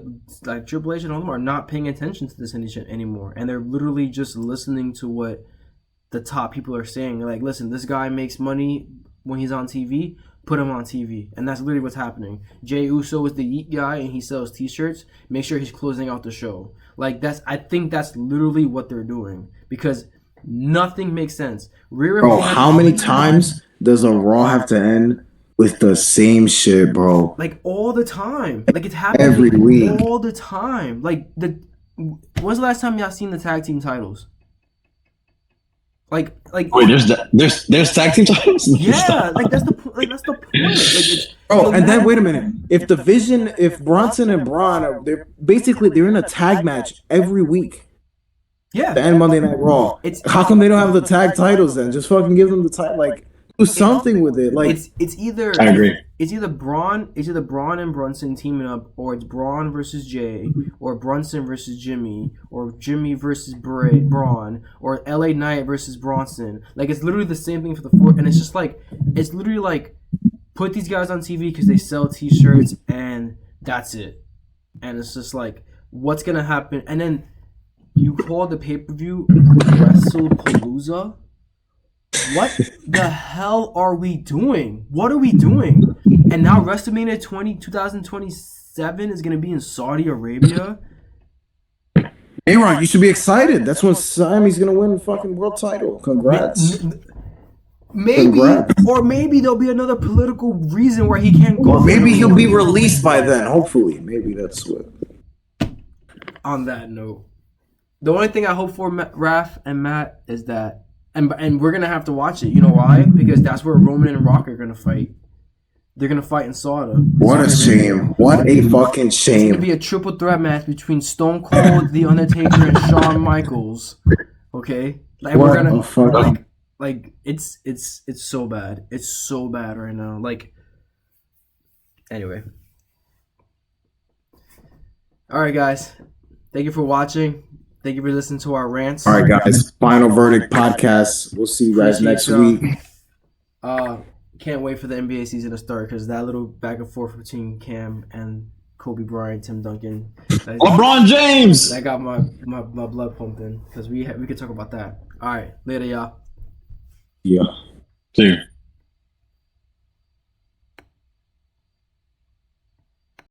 C: like Triple H and all them are not paying attention to this anymore, and they're literally just listening to what the top people are saying. They're like, listen, this guy makes money when he's on TV. Put him on TV, and that's literally what's happening. Jey Uso is the Yeet guy, and he sells T-shirts. Make sure he's closing out the show. Like I think that's literally what they're doing because nothing makes sense.
A: Bro, how many times does a Raw have to end with the same shit, bro?
C: Like all the time. Like it's happening
A: Every week.
C: all the time. Like when's the last time y'all seen the tag team titles? Like
B: Wait, there's tag team titles?
C: yeah, like that's the point. Like it's,
A: Bro, and then wait a minute. If Bronson and Braun they're in a tag match every week.
C: Yeah,
A: to end Monday Night Raw. How come they don't have the tag titles then? Just fucking give them the title. Like, do something with it. Like,
C: it's either
B: I agree.
C: It's either Braun and Brunson teaming up, or it's Braun versus Jay, or Brunson versus Jimmy, or Jimmy versus Braun, or LA Knight versus Bronson. Like, it's literally the same thing for the fourth, and it's just like, it's literally like, put these guys on TV because they sell T-shirts, and that's it. And it's just like, what's gonna happen? And then you call the pay-per-view WrestlePalooza. What the hell are we doing? What are we doing? And now WrestleMania 2027 is going to be in Saudi Arabia.
A: A-Rod, you should be excited. That's when Sammy's going to win the fucking world title. Congrats.
C: Maybe, or maybe there'll be another political reason where he can't go.
A: Or maybe he'll be released by then. Hopefully. Maybe that's what.
C: On that note, the only thing I hope for Raph and Matt is that, and we're going to have to watch it. You know why? Because that's where Roman and Rock are going to fight. They're going to fight in Saudi.
A: What a shame. What a fucking shame.
C: It's going to be a triple threat match between Stone Cold, The Undertaker, and Shawn Michaels. Okay? Like,
A: what
C: we're going
A: to...
C: Like, it's so bad. It's so bad right now. Like, anyway. All right, guys. Thank you for watching. Thank you for listening to our rants.
A: All right, guys. Final Verdict podcast. We'll see you guys next week.
C: Can't wait for the NBA season to start because that little back and forth between Cam and Kobe Bryant, Tim Duncan.
B: LeBron James!
C: That got my blood pumping because we could talk about that. All right. Later, y'all.
A: Yeah.
B: See you.